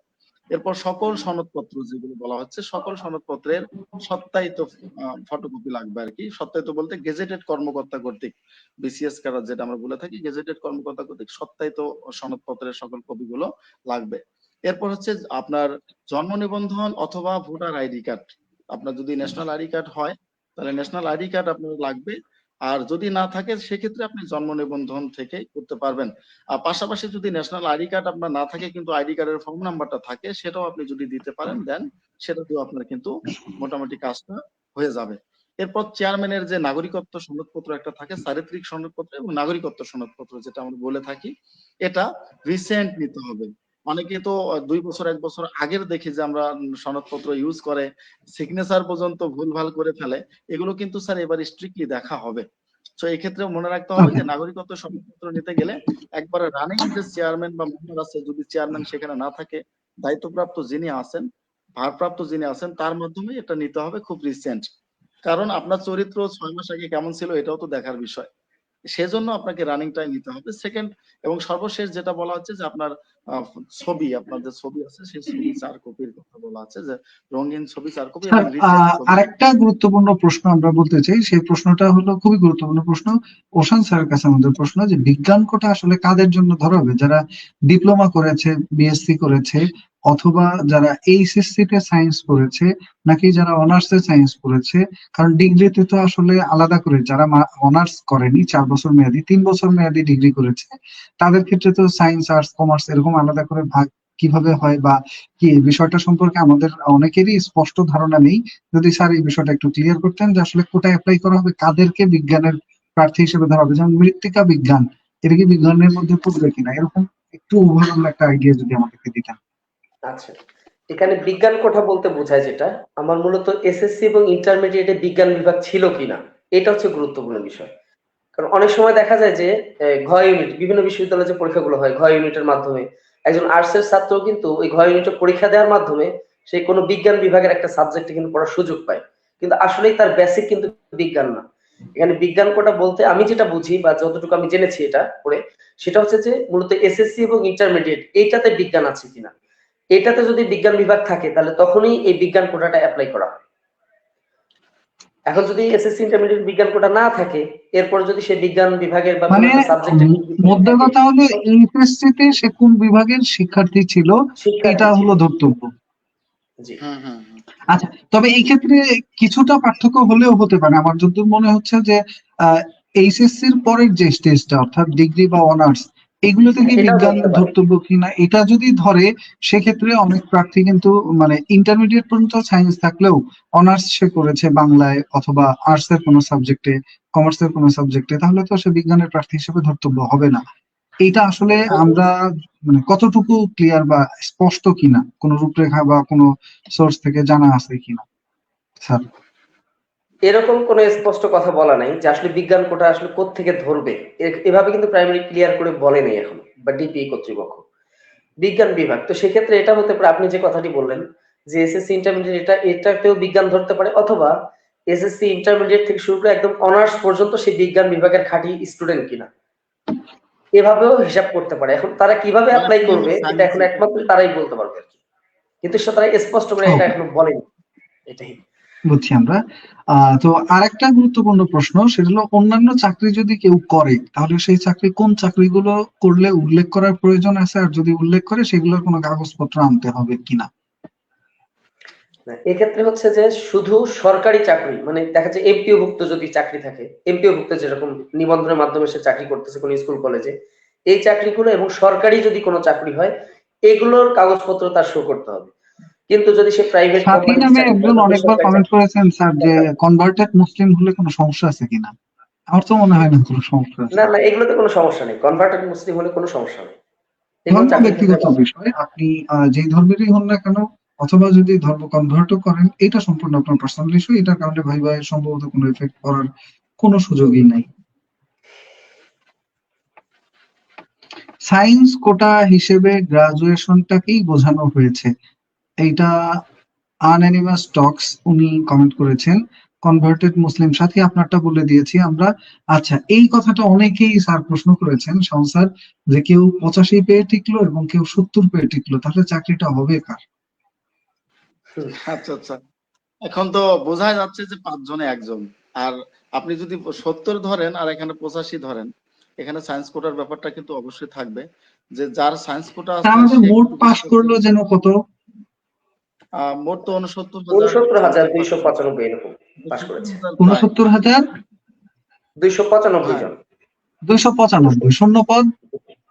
এরপর সকল সনদপত্র যেগুলো বলা হচ্ছে, সকল সনদপত্রের সত্যায়িত ফটোকপি লাগবে আর কি। সত্যায়িত বলতে গেজেটেড কর্মকর্তা কর্তৃক, বিসিএস কার্ড যেটা আমরা বলে থাকি, গেজেটেড কর্মকর্তা কর্তৃক সত্যায়িত সনদপত্রের সকল কপিগুলো লাগবে। এরপর হচ্ছে আপনার জন্ম নিবন্ধন অথবা ভোটার আইডি কার্ড। আপনার যদি ন্যাশনাল আইডি কার্ড হয় তাহলে ন্যাশনাল আইডি কার্ড আপনার লাগবে। আর যদি না থাকে সেক্ষেত্রে আপনি জন্ম নিবন্ধন থেকে করতে পারবেন। আর পাশাপাশি যদি ন্যাশনাল আইডি কার্ড আপনার না থাকে কিন্তু আইডি কার্ডের ফর্ম নাম্বারটা থাকে, সেটাও আপনি যদি দিতে পারেন, দেন সেটা দিয়েও আপনার কিন্তু মোটামুটি কাজটা হয়ে যাবে। এরপর চেয়ারম্যানের যে নাগরিকত্ব সনদপত্র একটা থাকে, চারিত্রিক সনদপত্র এবং নাগরিকত্ব সনদপত্র যেটা আমরা বলে থাকি, এটা রিসেন্ট নিতে হবে। অনেকে তো 2 বছর 1 বছর আগের দেখি যে আমরা সনদপত্র ইউজ করে সিগনেচার পর্যন্ত ভুলভাল করে ফেলে। এগুলো কিন্তু স্যার এবার স্ট্রিক্টলি দেখা হবে। তো এই ক্ষেত্রে মনে রাখতে হবে ওকে। যে নাগরিকত্ব সনদপত্র নিতে গেলে একবারে রানিং যে চেয়ারম্যান বা মেম্বার আছে, যদি চেয়ারম্যান সেখানে না থাকে, দায়িত্বপ্রাপ্ত যিনি আছেন, ভারপ্রাপ্ত যিনি আছেন, তার মাধ্যমে এটা নিতে হবে খুব রিসেন্ট। কারণ আপনার চরিত্র 6 মাস আগে কেমন ছিল এটাও তো দেখার বিষয়। সেজন্য আপনাকে রানিং টাইম নিতে হবে। সেকেন্ড এবং সর্বশেষ যেটা বলা হচ্ছে যে আপনার ছবি, আপনার যে ছবি আছে সেই ছবি 4 কপির কথা বলা আছে, যে রঙিন ছবি 4 কপি এবং স্যার, রিসেন্ট ছবি। আরেকটা গুরুত্বপূর্ণ প্রশ্ন আমরা বলতে চাই, সেই প্রশ্নটা হলো খুবই গুরুত্বপূর্ণ প্রশ্ন। ওশান স্যারের কাছে আমাদের প্রশ্ন যে বিজ্ঞান কোটা আসলে কাদের জন্য ধরা হবে? যারা ডিপ্লোমা করেছে, বিএসসি করেছে, অথবা যারা এইচএসসি তে সায়েন্স করেছে, নাকি যারা অনার্সে সায়েন্স করেছে? কারণ ডিগ্রিতে তো আসলে আলাদা করে যারা অনার্স করেনি, 4 বছর মেয়াদি, 3 বছর মেয়াদি ডিগ্রি করেছে, তাদের ক্ষেত্রে তো সায়েন্স, আর্টস, কমার্স এরকম আলাদা করে ভাগ কিভাবে হয়, বা কি এই বিষয়টা সম্পর্কে আমাদের অনেকেরই স্পষ্ট ধারণা নেই। যদি স্যার এই বিষয়টা একটু ক্লিয়ার করতেন যে আসলে কোটা অ্যাপ্লাই করা হবে কাদেরকে বিজ্ঞানের প্রার্থী হিসেবে ধরা হবে, যেমন মৃত্তিকা বিজ্ঞান, এটা কি বিজ্ঞানের মধ্যে পড়বে কিনা, এরকম একটু ওভারঅল একটা আইডিয়া যদি আমাদেরকে দিতেন। আচ্ছা, এখানে বিজ্ঞান কোঠা বলতে বোঝায় যেটা, আমার মূলত এসএসসি এবং ইন্টারমিডিয়েটে বিজ্ঞান বিভাগ ছিল কিনা, এটা হচ্ছে গুরুত্বপূর্ণ বিষয়। কারণ অনেক সময় দেখা যায় যে ঘ ইউনিট, বিভিন্ন বিশ্ববিদ্যালয়ে যে পরীক্ষাগুলো হয় ঘ ইউনিটের মাধ্যমে, একজন আর্টসের ছাত্র কিন্তু ওই ঘ ইউনিটে পরীক্ষা দেওয়ার মাধ্যমে সে কোনো বিজ্ঞান বিভাগের একটা সাবজেক্টে কিন্তু পড়ার সুযোগ পায়, কিন্তু আসলেই তার বেসিক কিন্তু বিজ্ঞান না। এখানে বিজ্ঞান কোটা বলতে আমি যেটা বুঝি বা যতটুকু আমি জেনেছি এটা পড়ে, সেটা হচ্ছে যে মূলত এসএসসি এবং ইন্টারমিডিয়েট এইটাতে বিজ্ঞান আছে কিনা, এটাতে যদি বিজ্ঞান বিভাগ থাকে তাহলে তখনই এই বিজ্ঞান কোটাটা অ্যাপ্লাই করা হয়। এখন যদি এসএসসি ইন্টারমিডিয়েট বিজ্ঞান কোটা না থাকে, এরপর যদি সে বিজ্ঞান বিভাগের বা কোনো মানে একটা সাবজেক্টে মোদ্দা থাকে, কথা হলো এইচএসসি তে সে কোন বিভাগের শিক্ষার্থী ছিল এটা শিক্ষার্থী ছিল। হলো ধর্তব্য। জি। হুম হুম হুম। আচ্ছা, তবে এই ক্ষেত্রে কিছুটা পার্থক্য হলেও হতে পারে। আমার যতদূর মনে হচ্ছে যে এইচএসসি এর পরের যে স্টেজটা অর্থাৎ ডিগ্রি বা অনার্স, এগুলোতে কি এটাও বিজ্ঞান ধরতে পারে। ধর্তব্য কিনা, এটা যদি ধরে সেক্ষেত্রে অনেক প্রার্থী কিন্তু মানে ইন্টারমিডিয়েট পর্যন্ত সায়েন্স থাকলেও অনার্স সে করেছে বাংলায় অথবা আর্টস এর কোনো সাবজেক্টে, কমার্সের কোনো সাবজেক্টে, তাহলে তো সে বিজ্ঞানের প্রার্থী হিসেবে ধর্তব্য হবে না। এইটা আসলে আমরা মানে কতটুকু ক্লিয়ার বা স্পষ্ট কিনা, কোনো রূপরেখা বা কোনো সোর্স থেকে জানা আছে কিনা স্যার? এরকম কোনো স্পষ্ট কথা বলা নাই যে আসলে বিজ্ঞান কোটা আসলে কোত্থেকে ধরবে, এভাবে কিন্তু প্রাইমারি ক্লিয়ার করে বলে নেই এখন, বা ডিপিই কর্তৃপক্ষ। বিজ্ঞান বিভাগ তো সেক্ষেত্রে এটা হতে পারে আপনি যে কথাটি বললেন যে এসএসসি ইন্টারমিডিয়েট এটাতেও বিজ্ঞান ধরতে পারে, অথবা এসএসসি ইন্টারমিডিয়েট থেকে শুরু করে একদম অনার্স পর্যন্ত সে বিজ্ঞান বিভাগের খাঁটি স্টুডেন্ট কিনা এভাবেও হিসাব করতে পারে। এখন তারা কিভাবে অ্যাপ্লাই করবে এটা এখন একমাত্র তারাই বলতে পারবে আর কি, কিন্তু তারা স্পষ্ট করে এটা এখনো বলেনি। এটাই বুঝছি আমরা। তো আরেকটা গুরুত্বপূর্ণ প্রশ্ন, সেটা হলো অন্যান্য চাকরি যদি কেউ করে তাহলে সেই চাকরি কোন চাকরিগুলো করলে উল্লেখ করার প্রয়োজন আছে, আর যদি উল্লেখ করে সেগুলোর কোনো কাগজপত্র আনতে হবে কিনা? না, এক্ষেত্রে হচ্ছে যে শুধু সরকারি চাকরি, মানে দেখা যাচ্ছে এমপিও ভুক্ত যদি চাকরি থাকে, এমপিও ভুক্ত যেরকম নিবন্ধনের মাধ্যমে সে চাকরি করতেছে কোনো স্কুল কলেজে, এই চাকরিগুলো এবং সরকারি যদি কোনো চাকরি হয় এগুলোর কাগজপত্র তার শো করতে হবে। কিন্তু যদি সে প্রাইভেট সাথী কোম্পানিতে নামে চাকরি করে একজন বা অনেকবার বেসরকারি কমেন্ট চাকরি করেছেন স্যার যে কনভার্টেড মুসলিম হলে কোনো সমস্যা আছে কিনা। আমার তো মনে হয় না কোনো সমস্যা আছে। না, এগুলোতে কোনো সমস্যা নেই, কনভার্টেড মুসলিম হলে কোনো সমস্যা নেই, এগুলো ধর্ম চাকরির ক্ষেত্রে ব্যক্তিগত ভালো। বিষয়, আপনি যেই ধর্মেরই হন না কেন, অথবা যদি ধর্ম কনভার্টও করেন, এটা সম্পূর্ণ আপনার পার্সোনাল ইস্যু। এটার কারণে ভাই ভাই সম্ভবত কোনো এফেক্ট করার কোনো সুযোগই নাই। সায়েন্স কোটা হিসেবে গ্রাজুয়েশনটাকেই বোঝানো হয়েছে, এইটা আনঅ্যানিমাস টক্স উনি কমেন্ট করেছেন। কনভার্টেড মুসলিম সাথী আপনারটা বলে দিয়েছি আমরা। আচ্ছা, এই কথাটা অনেকেই স্যার প্রশ্ন করেছেন শাওন স্যার, যে কেউ 85 পেয়ে টিকলো এবং কেউ 70 পেয়ে টিকলো, তাহলে চাকরিটা হবে কার? আচ্ছা আচ্ছা, এখন তো বোঝা যাচ্ছে যে 5 জনে একজন। আর আপনি যদি 70 ধরেন আর এখানে 85 ধরেন, এখানে সায়েন্স কোটার ব্যাপারটা কিন্তু অবশ্যই থাকবে, যে যার সায়েন্স কোটা আছে আমাদের সে মোট কিন্তু পাস করলো যেন কত? মোট তো 69,000 সামথিং পাস করেছে। 69,295 এরকম পাস করেছে, 69,000 প্রায়। 69,000 295 হ্যাঁ, জন। 295 শূন্য পদ শূন্যপদ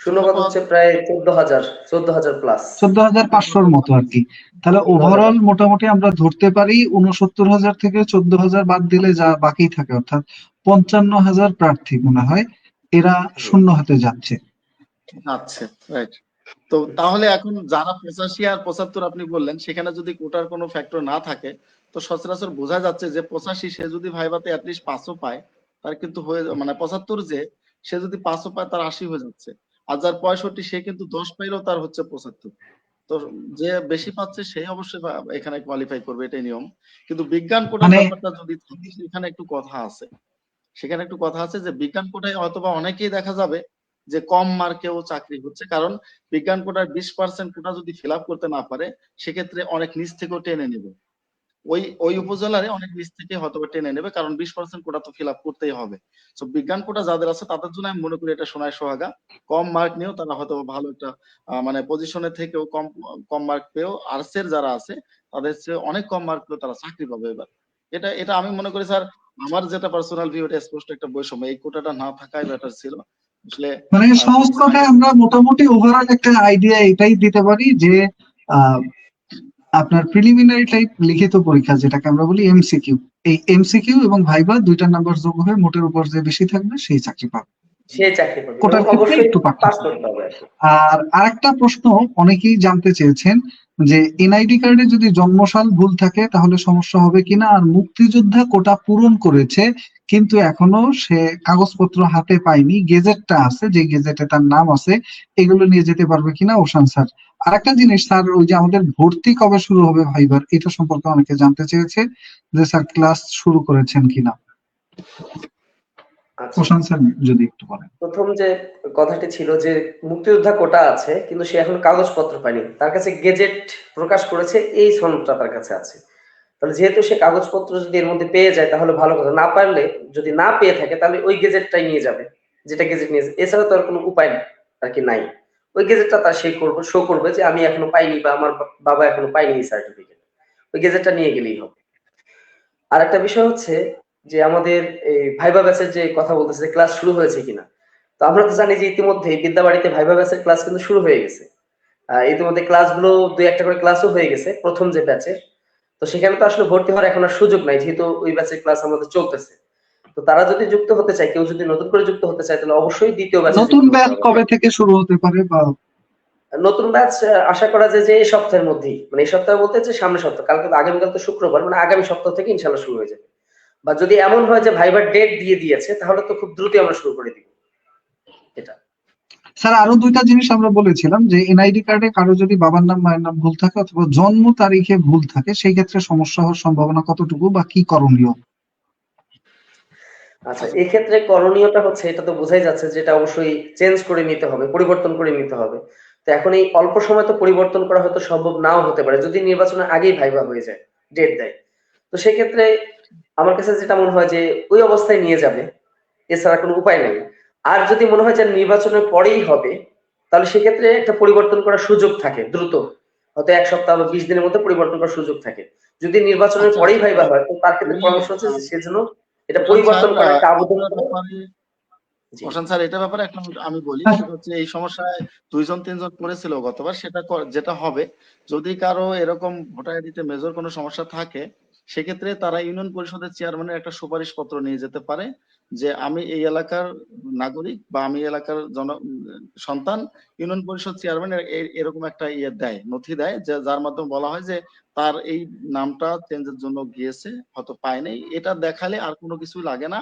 শূন্যপদ হচ্ছে প্রায় 14,000 প্লাস। 14,500 মতো আর কি। তাহলে 14,000 ওভারঅল মোটামুটি আমরা ধরতে পারি 69,000 থেকে 14,000 বাদ দিলে যা বাকি থাকে, অর্থাৎ 55,000 প্রার্থী মনে হয় এরা শূন্য হাতে যাচ্ছে। আচ্ছা, রাইট। তো তাহলে এখন যারা 85 আর 75 আপনি বললেন, সেখানে যদি কোটার কোনো ফ্যাক্টর না থাকে, তো সচরাচর বোঝা যাচ্ছে যে 85 সে যদি ভাইভাতে অ্যাটলিস্ট 500 পায়, তার কিন্তু হয়ে মানে 75 যে সে যদি 500 পায় তার 80 হয়ে যাচ্ছে। আর যার 65 সে কিন্তু 10 পাইলেও তার হচ্ছে 75। তো যে বেশি পাচ্ছে সে অবশ্যই এখানে কোয়ালিফাই করবে, এটাই নিয়ম। কিন্তু বিজ্ঞান কোটার মানে ব্যাপারটা যদি থাকে, সেখানে একটু কথা আছে। সেখানে একটু কথা আছে যে বিজ্ঞান কোটায় হয়তোবা অনেকেই দেখা যাবে যে কম মার্কেও চাকরি হচ্ছে, কারণ বিজ্ঞান কোটার 20% কোটা যদি ফিল আপ করতে না পারে, সেক্ষেত্রে অনেক নিচ থেকেও টেনে নেবে। ওই উপজেলারে অনেক নিচ থেকে হয়তোবা টেনে নেবে, কারণ 20% কোটা তো ফিল আপ করতেই হবে। তো বিজ্ঞান কোটা যাদের আছে তাদের জন্য আমি মনে করি এটা সোনায় সোহাগা। কম মার্ক নিয়েও তারা হয়তো ভালো একটা মানে পজিশনে থেকেও কম কম মার্ক পেয়েও আর্টসের যারা আছে তাদের চেয়ে অনেক কম মার্ক পেয়েও তারা চাকরি পাবে এবার। এটা এটা আমি মনে করি স্যার, আমার যেটা পার্সোনাল ভিউ, এটা স্পষ্ট একটা বৈষম্য। এই কোটাটা না থাকাই বেটার ছিল আসলে। মানে সহজ কথায় আমরা মোটামুটি ওভারঅল একটা আইডিয়া এটাই দিতে পারি যে আহ, আপনার প্রিলিমিনারি টাইপ লিখিত পরীক্ষা যেটাকে আমরা বলি এমসিকিউ, এই এমসিকিউ এবং ভাইবা দুইটা নাম্বার যোগ হয়ে মোটের উপর যে বেশি থাকবে সেই চাকরি পাবে। সে চাকরি পাবে এবং কোটার ক্ষেত্রে অবশ্যই একটু পাস পার্থক্য। করতে হবে আর কি। আর আরেকটা প্রশ্ন অনেকেই জানতে চেয়েছেন যে এনআইডি কার্ডে যদি জন্মসাল ভুল থাকে তাহলে সমস্যা হবে কিনা, আর মুক্তিযোদ্ধা কোটা পূরণ করেছে কিন্তু এখনো সে কাগজপত্র হাতে পায়নি, গেজেটটা আছে যে গেজেটে তার নাম আছে, এগুলো নিয়ে যেতে পারবে কিনা ওশান স্যার? আরেকটা জিনিস স্যার, ওই যে আমাদের ভর্তি কবে শুরু হবে ভাইবার, এটা সম্পর্কে অনেকে জানতে চেয়েছে যে স্যার ক্লাস শুরু করেছেন কিনা। আচ্ছা, ওশান স্যার যদি একটু বলেন। প্রথম যে কথাটি ছিল যে মুক্তিযোদ্ধা কোটা আছে কিন্তু সে এখন কাগজপত্র পায়নি, তার কাছে গেজেট প্রকাশ করেছে এই সনদটা তার কাছে আছে। তাহলে যেহেতু সে কাগজপত্র যদি এর মধ্যে পেয়ে যায় তাহলে ভালো কথা, না পারলে যদি না পেয়ে থাকে তাহলে ওই গেজেটটাই নিয়ে যাবে, যেটা গেজেট নিয়ে যাবে। এছাড়া তো আর কোনো উপায় আর কি নাই। ওই গেজেটটা তার শো করবে যে আমি এখনো পাইনি বা আমার বাবা এখনো পাইনি এই সার্টিফিকেট, ওই গেজেটটা নিয়ে গেলেই হবে। আর একটা বিষয় হচ্ছে যে আমাদের এই ভাইবা ব্যাচের যে কথা বলতেছে ক্লাস শুরু হয়েছে কিনা, তো আমরা তো জানি যে ইতিমধ্যে বিদ্যাবাড়িতে ভাইবা ব্যাচের ক্লাস কিন্তু শুরু হয়ে গেছে। ইতিমধ্যে ক্লাসগুলো 2-1টা করে ক্লাসও হয়ে গেছে প্রথম যে ব্যাচের। তো সেখানে তো আসলে ভর্তি হওয়ার এখন আর সুযোগ নাই, যেহেতু ওই ব্যাচের ক্লাস আমাদের চলতেছে। তো তারা যদি যুক্ত হতে চায়, কেউ যদি নতুন করে যুক্ত হতে চায়, তাহলে অবশ্যই দ্বিতীয় ব্যাচে নতুন যুক্ত হতে ব্যাচ হবে। কবে থেকে শুরু হতে পারে বা? নতুন ব্যাচ আশা করা যায় যে এই সপ্তাহের মধ্যেই, মানে এই সপ্তাহে বলতে যে সামনের সপ্তাহ, কালকে তো আগামীকাল তো শুক্রবার, মানে আগামী সপ্তাহ থেকে ইনশাল্লাহ শুরু হয়ে যাবে। বা যদি এমন হয় যে ভাইবার ডেট দিয়ে দিয়েছে তাহলে তো খুব দ্রুতই আমরা শুরু করে দিব এটা। স্যার আরো দুইটা জিনিস আমরা বলেছিলাম যে এনআইডি কার্ডে কারো যদি বাবার নাম মায়ের নাম ভুল থাকে অথবা জন্ম তারিখে ভুল থাকে সেই ক্ষেত্রে সমস্যা হওয়ার সম্ভাবনা কতটুকু বা কি করণীয়? আচ্ছা, এক্ষেত্রে করণীয়টা হচ্ছে, এটা তো বোঝাই যাচ্ছে যে এটা অবশ্যই চেঞ্জ করে নিতে হবে, পরিবর্তন করে নিতে হবে। তো এখন এই অল্প সময় তো পরিবর্তন করা হয়তো সম্ভব নাও হতে পারে যদি নির্বাচনের আগেই ভাইবা হয়ে যায়, ডেট দেয়। তো সেক্ষেত্রে আমার কাছে যেটা মনে হয় যে ওই অবস্থায় নিয়ে যাবে, এছাড়া কোনো উপায় নেই। আর যদি মনে হয় যে নির্বাচনের পরেই হবে, তাহলে সেক্ষেত্রে একটা পরিবর্তন করার সুযোগ থাকে দ্রুত, হয়তো ১ সপ্তাহ বা ২০ দিনের মধ্যে পরিবর্তন করার সুযোগ থাকে। যদি নির্বাচনের আচ্ছা পরেই আচ্ছা ভাইবা হয়, তো তার ক্ষেত্রে আমি পরামর্শ হচ্ছে যে সে যেন এটা প্রশান্ত স্যার পরিবর্তন করার একটা আবেদন এটার করে। ব্যাপারে জি। প্রশান্ত স্যার এটার ব্যাপারে একটা আমি বলি, হ্যাঁ, সেটা হচ্ছে এই সমস্যায় ২ জন ৩ জন পড়েছিল গতবার। সেটা যেটা হবে, যদি কারো এরকম ভোটার আইডিতে মেজর কোনো সমস্যা থাকে, সেক্ষেত্রে তারা ইউনিয়ন পরিষদের চেয়ারম্যানের একটা সুপারিশ পত্র নিয়ে যেতে পারে যে আমি এই এলাকার নাগরিক বা আমি এই এলাকার সন্তান। ইউনিয়ন পরিষদ চেয়ারম্যান এরকম একটা দেয়, নথি দেয়, যে যার মাধ্যমে বলা হয় যে তার এই নামটা চেঞ্জের জন্য গিয়েছে, হয়তো পায় নাই। এটা দেখালে আর কোনো কিছু লাগে না,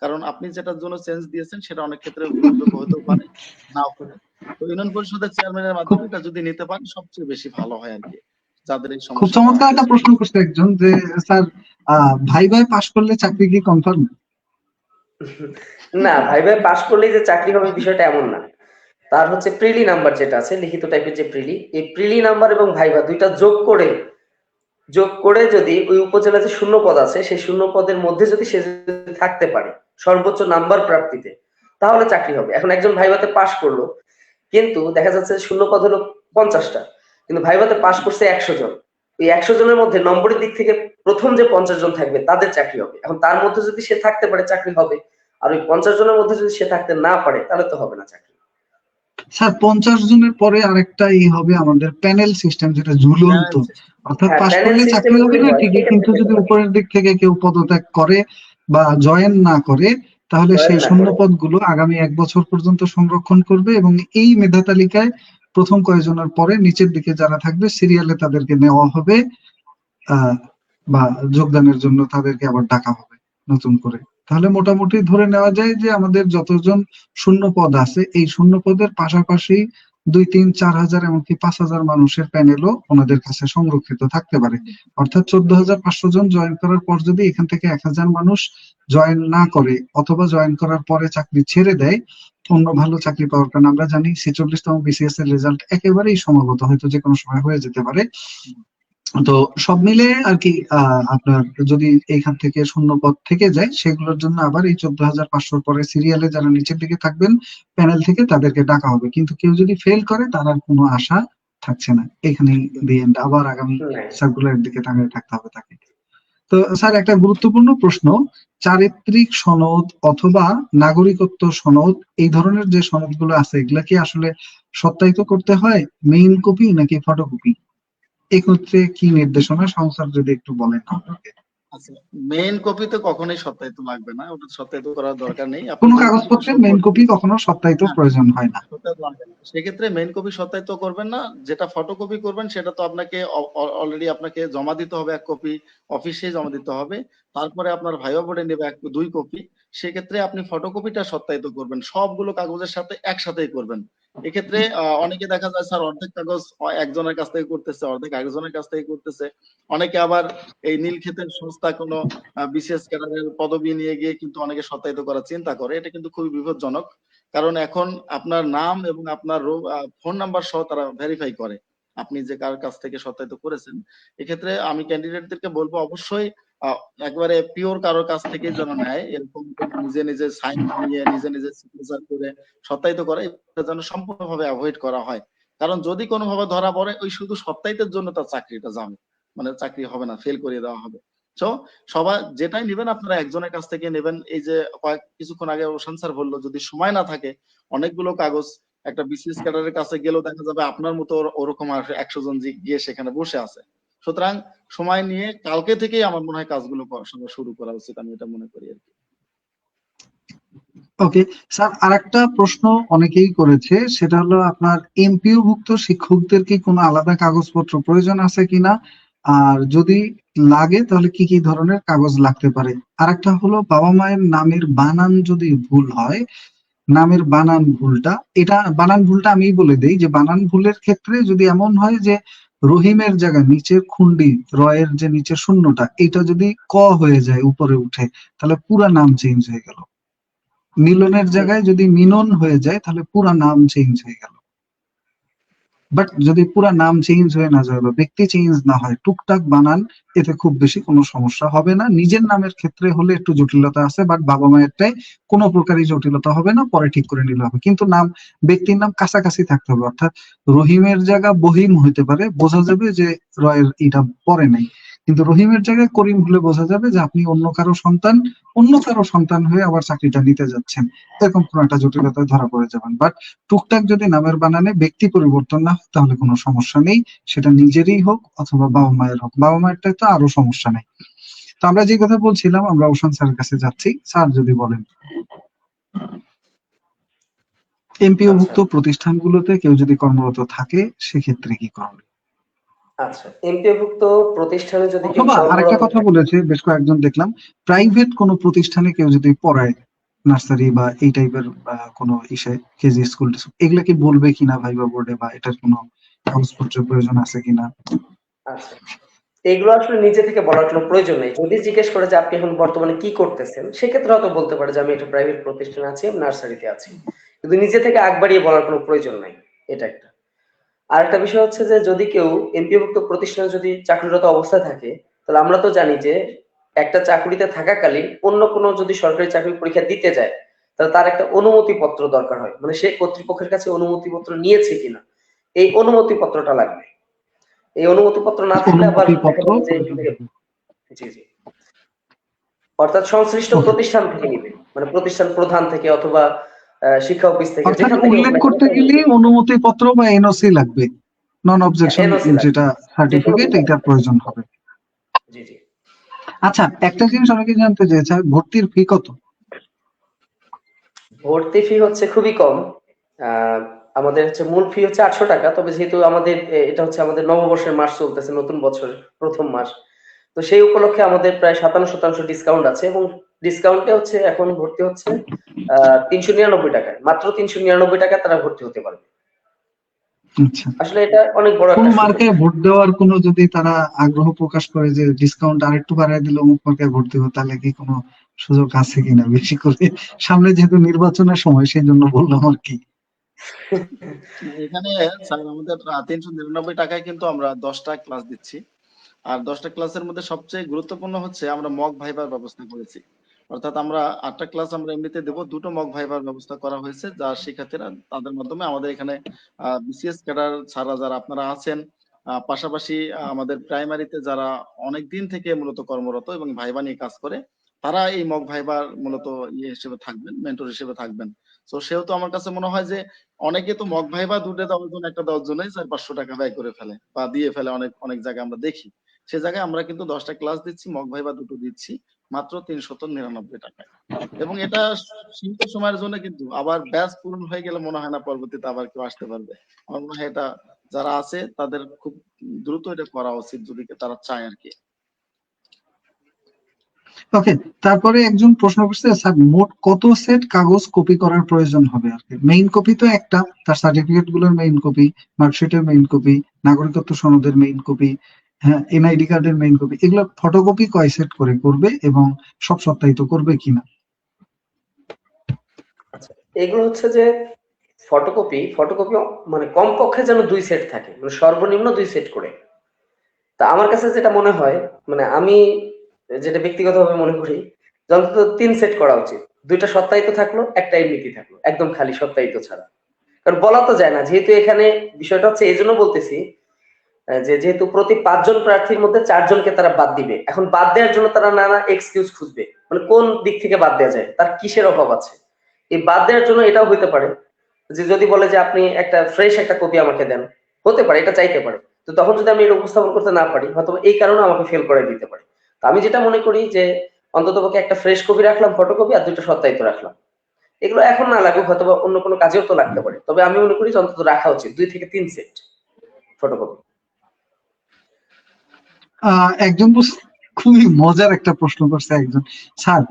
কারণ আপনি যেটার জন্য চেঞ্জ দিয়েছেন সেটা অনেক ক্ষেত্রে গ্রহণযোগ্য হতেও পারে, নাও পারে। তো ইউনিয়ন পরিষদের চেয়ারম্যানের খুব মাধ্যমে এটা যদি নিতে পারেন সবচেয়ে বেশি ভালো হয় আর কি, যাদের এই খুব সমস্যাটা চমৎকার একটা হয়েছে। প্রশ্ন করছে একজন যে স্যার ভাইভায় পাশ করলে চাকরি কি কনফার্ম? না, ভাইভায় পাস করলেই যে চাকরি হবে বিষয়টা এমন না। তার হচ্ছে প্রিলি নাম্বার যেটা আছে, লিখিত টাইপের যে প্রিলি, এই প্রিলি নাম্বার এবং ভাইভা ২ টা যোগ করে যদি ওই উপজেলায় যে শূন্য পদ আছে, সেই শূন্য পদের মধ্যে যদি সে যদি থাকতে পারে সর্বোচ্চ নাম্বার প্রাপ্তিতে, তাহলে চাকরি হবে। এখন একজন ভাইভাতে পাস করলো, কিন্তু দেখা যাচ্ছে শূন্য পদ হলো ৫০ টা, কিন্তু ভাইভাতে পাস করছে ১০০ জন। ওই ১০০ জনের মধ্যে নম্বরের দিক থেকে প্রথম যে ৫০ জন থাকবে তাদের চাকরি হবে। এখন তার মধ্যে যদি সে থাকতে পারে চাকরি হবে, আর ওই ৫০ জনের মধ্যে যদি সে থাকতে না পারে তাহলে তো হবে না চাকরি। স্যার ৫০ জনের পরে আরেকটা হবে আমাদের প্যানেল সিস্টেম, যেটা ঝুলন্ত। Panel system. অর্থাৎ হ্যাঁ, পাশ প্যানেল করলে সিস্টেম চাকরি হবে যদি না হয় ঠিকই, সেক্ষেত্রে কিন্তু যেতে যদি পারে। উপরের দিক থেকে কেউ পদত্যাগ করে বা জয়েন না করে, তাহলে জয়েন সেই না শূন্য করে। পদগুলো আগামী ১ বছর পর্যন্ত সংরক্ষণ করবে এবং এই মেধা তালিকায় প্রথম কয়েকজনের পরে নিচের দিকে যারা থাকবে সিরিয়ালে তাদেরকে নেওয়া হবে, আহ বা যোগদানের জন্য তাদেরকে আবার ডাকা হবে নতুন করে। তাহলে মোটামুটি ধরে নেওয়া যায় যে আমাদের যতজন শূন্য পদ আছে এই শূন্য পদের পাশাপাশি ২, ৩, ৪ হাজার এমনকি ৫ হাজার মানুষের প্যানেলও ওনাদের কাছে সংরক্ষিত থাকতে পারে। অর্থাৎ ১৪,৫০০ জন জয়েন করার পর যদি এখান থেকে ১,০০০ মানুষ জয়েন না করে অথবা জয়েন করার পরে চাকরি ছেড়ে দেয় অন্য ভালো চাকরি পাওয়ার, কারণ আমরা জানি ৪৬তম বিসিএস এর রেজাল্ট একেবারেই সম্ভবত হয়তো যে কোনো সময় হয়ে যেতে পারে। তো সব মিলে আর কি আপনার যদি এইখান থেকে শূন্য পদ থেকে যায় সেগুলোর জন্য আবার এই ১৪,৫০০ পরে সিরিয়ালে যারা নিচের দিকে থাকবেন প্যানেল থেকে তাদেরকে ডাকা হবে, কিন্তু কেউ যদি ফেল করে তার আর কোনো আশা থাকছে না, এখানেই দি এন্ড, আবার আগামী নাই। সার্কুলারের দিকে তাকিয়ে থাকতে হবে তাকে। তো স্যার একটা গুরুত্বপূর্ণ প্রশ্ন, চারিত্রিক সনদ অথবা নাগরিকত্ব সনদ এই ধরনের যে সনদগুলো আছে এগুলা কি আসলে সত্যায়িত করতে হয় মেইন কপি নাকি ফটোকপি? এক্ষেত্রে কি নির্দেশনা সংস্থার যদি একটু বলেন আমাকে। আচ্ছা, মেইন কপি তো কখনোই সত্যায়িত লাগবে না, ওটা সত্যায়িত করার দরকার নেই। আপনি কোনো মেইন কপিটা কাগজপত্রের শো মেইন করবেন। কপি কখনো সত্যায়িত হ্যাঁ, প্রয়োজন হয় না। সত্যায়িত লাগবে না। সেক্ষেত্রে মেইন কপি সত্যায়িত করবেন না। যেটা ফটোকপি করবেন সেটা তো আপনাকে অলরেডি আপনাকে জমা দিতে হবে ১ কপি, অফিসে জমা দিতে হবে। তারপরে আপনার ভাইবা বোর্ডে নেবে ২ কপি। সেক্ষেত্রে আপনি ফটোকপিটা সত্যায়িত করবেন। সবগুলো কাগজের সাথে একসাথেই করবেন। এক্ষেত্রে অনেকে দেখা যায় স্যার অর্ধেক কাগজ একজনের কাছ থেকে করতেছে, অর্ধেক আরেকজনের কাছ থেকে করতেছে। অনেকে আবার এই নীলক্ষেতের সংস্থা কোনো বিসিএস ক্যাডারের পদবি নিয়ে গিয়ে কিন্তু অনেকে সত্যায়িত করার চিন্তা করে। এটা কিন্তু খুবই বিপজ্জনক। কারণ এখন আপনার নাম এবং আপনার ফোন নাম্বার সহ তারা ভেরিফাই করে আপনি যে কার কাছ থেকে সত্যায়িত করেছেন। এক্ষেত্রে আমি ক্যান্ডিডেটদেরকে বলবো অবশ্যই আহ, একবারে পিওর কারোর কাছ থেকেই যেন নেয়, এরকম নিজে নিজে সাইন নিয়ে নিজে নিজে সিগনেচার করে সত্যায়িত করে, এটা যেন সম্পূর্ণভাবে অ্যাভয়েড করা হয়। কারণ যদি কোনোভাবে ধরা পড়ে ওই শুধু সত্যায়িতের জন্য তার চাকরিটা যাবে, মানে চাকরি হবে না, ফেল করিয়ে দেওয়া হবে। তো সবাই যেটাই নেবেন আপনারা একজনের কাছ থেকে নেবেন। এই যে কিছুক্ষণ আগে রোশন স্যার বললো যদি সময় না থাকে অনেকগুলো কাগজ একটা বিসিএস ক্যাডারের কাছে গেলেও দেখা যাবে আপনার মতো ওরকম আর ১০০ জন গিয়ে সেখানে বসে আছে। সুতরাং সময় নিয়ে কালকে থেকেই আমার মনে হয় কাজগুলো শুরু করা উচিত, আমি এটা মনে করি আর কি। ওকে স্যার, আরেকটা প্রশ্ন অনেকেই করেছে, সেটা হলো আপনার এমপিও ভুক্ত শিক্ষকদের কি কোনো আলাদা কাগজপত্র প্রয়োজন আছে কিনা, আর যদি লাগে তাহলে কি কি ধরনের কাগজ লাগতে পারে? আরেকটা হলো বাবা মায়ের নামের বানান যদি ভুল হয় নামের বানান ভুলটা, এটা বানান ভুলটা আমি বলে দেই যে বানান ভুলের ক্ষেত্রে যদি এমন হয় যে রহিমের জায়গায় নিচের খুন্ডি, রয়ের যে নিচের শূন্যটা, এটা যদি ক হয়ে যায় উপরে উঠে, তাহলে পুরা নাম চেঞ্জ হয়ে গেল। মিলনের জায়গায় যদি মিনন হয়ে যায় তাহলে পুরা নাম চেঞ্জ হয়ে গেল। বাট যদি পুরা নাম চেঞ্জ হয়ে না যায় বা ব্যক্তি চেঞ্জ না হয়, টুকটাক বানান, এতে খুব বেশি কোনো সমস্যা হবে না। নিজের নামের ক্ষেত্রে হলে একটু জটিলতা আছে, বাট বাবা মায়েরটাই কোনো প্রকারই জটিলতা হবে না, পরে ঠিক করে নিলে হবে। কিন্তু নাম, ব্যক্তির নাম কাছাকাছি থাকতে হবে, অর্থাৎ রহিমের জায়গা বহিম হইতে পারে, বোঝা যাবে যে রয়ের এটা পরে নাই। কিন্তু রহিমের জায়গায় করিম হলে বোঝা যাবে যে আপনি অন্য কারো সন্তান হয়ে আবার চাকরিটা নিতে যাচ্ছেন, এরকম কোনো একটা জটিলতায় ধরা পড়ে যাবেন। বাট টুকটাক যদি নামের বানানে ব্যক্তি পরিবর্তন না হয় তাহলে কোনো সমস্যা নেই, সেটা নিজেরই হোক অথবা বাবা মায়ের হোক। বাবা মায়েরটাই তো আরো সমস্যা নেই। তো আমরা যে কথা বলছিলাম, আমরা ওশান স্যারের কাছে যাচ্ছি। স্যার যদি বলেন, এমপিও আচ্ছা ভুক্ত প্রতিষ্ঠানগুলোতে কেউ যদি কর্মরত থাকে সেক্ষেত্রে কি করবে? আচ্ছা, এমপিওভুক্ত প্রতিষ্ঠানে যদি কেউ অথবা আরেকটা কর্মরত কথা থাকে। বলেছে বেশ কয়েকজন দেখলাম, প্রাইভেট কোনো প্রতিষ্ঠানে কেউ যদি পড়ায়, নার্সারি বা এই টাইপের কোনো ইসে, কেজি স্কুল, এগুলা কি বলবে কিনা ভাইবা বোর্ডে, বা এটার কোনো কাগজপত্রের প্রয়োজন আছে কিনা? আচ্ছা, এগুলো আসলে নিজে থেকে বলার কোনো প্রয়োজন নেই। যদি জিজ্ঞেস করে যে আপনি এখন বর্তমানে কি করতেছেন, সেক্ষেত্রে হয়তো বলতে পারে যে আমি একটা প্রাইভেট প্রতিষ্ঠানে আছি, আমি নার্সারিতে আছি। কিন্তু নিজে থেকে আগ বাড়িয়ে বলার কোনো প্রয়োজন নাই। এটা একটা। আরেকটা বিষয় হচ্ছে যে যদি কেউ এমপিওভুক্ত প্রতিষ্ঠানে যদি চাকরিরত অবস্থায় থাকে, তাহলে আমরা তো জানি যে একটা চাকরিতে থাকাকালীন অন্য কোনো যদি সরকারি চাকরির পরীক্ষা দিতে যায়, তাহলে তার একটা অনুমতি পত্র দরকার হয়। মানে সে কর্তৃপক্ষের কাছে অনুমতি পত্র নিয়েছে কিনা, এই অনুমতি পত্রটা লাগবে। এই অনুমতি পত্র না থাকলে আবার অনুমতি দেখা পত্র যাবে যে এখান প্রয়োজন থেকে, হবে। জি জি, অর্থাৎ সংশ্লিষ্ট ওকে, প্রতিষ্ঠান থেকে নিবে, মানে প্রতিষ্ঠান প্রধান থেকে অথবা শিক্ষা অফিস থেকে, অর্থাৎ যেখান থেকে হোক উল্লেখ না কেন করতে তাই গেলে নিবে। অনুমতি পত্র বা এনওসি লাগবে, নন অবজেকশন এনওসি লাগবে, যেটা যে কোনো সার্টিফিকেট, বিভাগ এটার থেকে। প্রয়োজন হবে। জি জি। আচ্ছা, একটা জিনিস অনেকে জানতে চেয়েছে, ভর্তির ফি কত? ভর্তি ফি হচ্ছে খুবই কম। আহ, আমাদের হচ্ছে মূল ফি হচ্ছে 800 টাকা। তবে যেহেতু আমাদের এটা হচ্ছে আমাদের নববর্ষের মাস চলতেছে, নতুন বছরের প্রথম মাস, তো সেই উপলক্ষে আমাদের প্রায় 57% ডিসকাউন্ট আছে, এবং ডিসকাউন্টে হচ্ছে এখন ভর্তি হচ্ছে 399 টাকায়, মাত্র 399 টাকা তারা ভর্তি হতে পারবে। আচ্ছা, আসলে এটা অনেক বড় কোন একটা সুযোগ। মার্কে ভোট দেওয়ার কোনো, যদি তারা আগ্রহ প্রকাশ করে যে ডিসকাউন্ট আরেকটু বাড়ায় দিলে অমুক মার্কে ভর্তি হবে, তাহলে কি কোনো সুযোগ আছে কিনা বেশি করে? সামনে যেহেতু নির্বাচনের সময়, সেই জন্য বললাম আর কি। এখানে স্যার আমাদের 399 টাকায় কিন্তু আমরা 10টা ক্লাস দিচ্ছি। আর 10টা ক্লাসের মধ্যে সবচেয়ে গুরুত্বপূর্ণ হচ্ছে আমরা মক ভাইবার ব্যবস্থা করেছি। অর্থাৎ আমরা 8টা ক্লাস আমরা এমনিতে দেবো, 2টো মক ভাইবার ব্যবস্থা করা হয়েছে, যা শিক্ষার্থীরা তাদের মাধ্যমে আমাদের এখানে বিসিএস ক্যাডার ছাড়া যারা আপনারা আছেন, পাশাপাশি আমাদের প্রাইমারিতে যারা অনেক দিন থেকে মূলত কর্মরত এবং ভাইবা নিয়ে কাজ করে, তারা এই মক ভাইবার মূলত ইয়ে হিসেবে থাকবেন, মেন্টর হিসেবে থাকবেন। তো সেহেতু আমার কাছে মনে হয় যে অনেকে তো মক ভাইবা দুটো দেওয়ার জন্য, একটা দেওয়ার জন্যই 400-500 টাকা ব্যয় করে ফেলে বা দিয়ে ফেলে, অনেক অনেক জায়গায় আমরা দেখি। সে জায়গায় আমরা কিন্তু 10টা ক্লাস দিচ্ছি, মক ভাইবা দুটো দিচ্ছি মাত্র 399 টাকায়। এবং এটা সীমিত সময়ের জন্য, কিন্তু আবার ব্যাচ পূরণ হয়ে গেলে মনে হয় না পরবর্তীতে আবার কেউ আসতে পারবে। আমার মনে হয় এটা যারা আছে তাদের খুব দ্রুত এটা করা উচিত, যদি তারা চায় আর কি। ওকে, তারপরে একজন প্রশ্ন করছে, স্যার মোট কত সেট কাগজ কপি করার প্রয়োজন হবে আর কি? মেইন কপি তো একটা, তার সার্টিফিকেট গুলোর মেইন কপি, মার্কশিটের মেইন কপি, নাগরিকত্ব সনদের মেইন কপি, হ্যাঁ, এনআইডি কার্ডের মেইন কপি, এগুলো ফটোকপি কয় সেট করে করবে এবং সব সপ্তাহিত করবে কিনা? আচ্ছা, এগুলো হচ্ছে যে ফটোকপি, ফটোকপি মানে কমপক্ষে যেন 2 সেট থাকে, মানে সর্বনিম্ন 2 সেট করে। তা আমার কাছে যেটা মনে হয়, মানে আমি যেটা ব্যক্তিগতভাবে মনে করি, যে অন্তত 3 সেট করা উচিত। 2টা সত্তায়িত থাকলো, একটা এমনিতে থাকলো, একদম খালি সত্তায়িত ছাড়া। কারণ বলা তো যায় না, যেহেতু এখানে বিষয়টা হচ্ছে, এই জন্য বলতেছি যে যেহেতু প্রতি 5 জন প্রার্থীর মধ্যে 4 জনকে তারা বাদ দিবে, এখন বাদ দেওয়ার জন্য তারা নানা এক্সকিউজ খুঁজবে, মানে কোন দিক থেকে বাদ দেওয়া যায়, তার কিসের অভাব আছে। এই বাদ দেওয়ার জন্য এটাও হতে পারে যে যদি বলে যে আপনি একটা ফ্রেশ একটা কপি আমাকে দেন, হতে পারে এটা চাইতে পারে। তো তখন যদি আমি এটা উপস্থাপন করতে না পারি, হয়তো এই কারণে আমাকে ফেল করে দিতে পারে। তো আমি যেটা মনে করি যে অন্ততপক্ষে একটা ফ্রেশ কপি রাখলাম, ফটোকপি, আর 2টা সত্যায়িত রাখলাম। এগুলো এখন না লাগুক, হয়তো বা অন্য কোনো কাজেও তো লাগতে পারে, তবে আমি মনে করি যে অন্তত রাখা উচিত 2 থেকে 3 সেট ফটোকপি। একজন খুবই মজার একটা প্রশ্ন করছে একজন, স্যার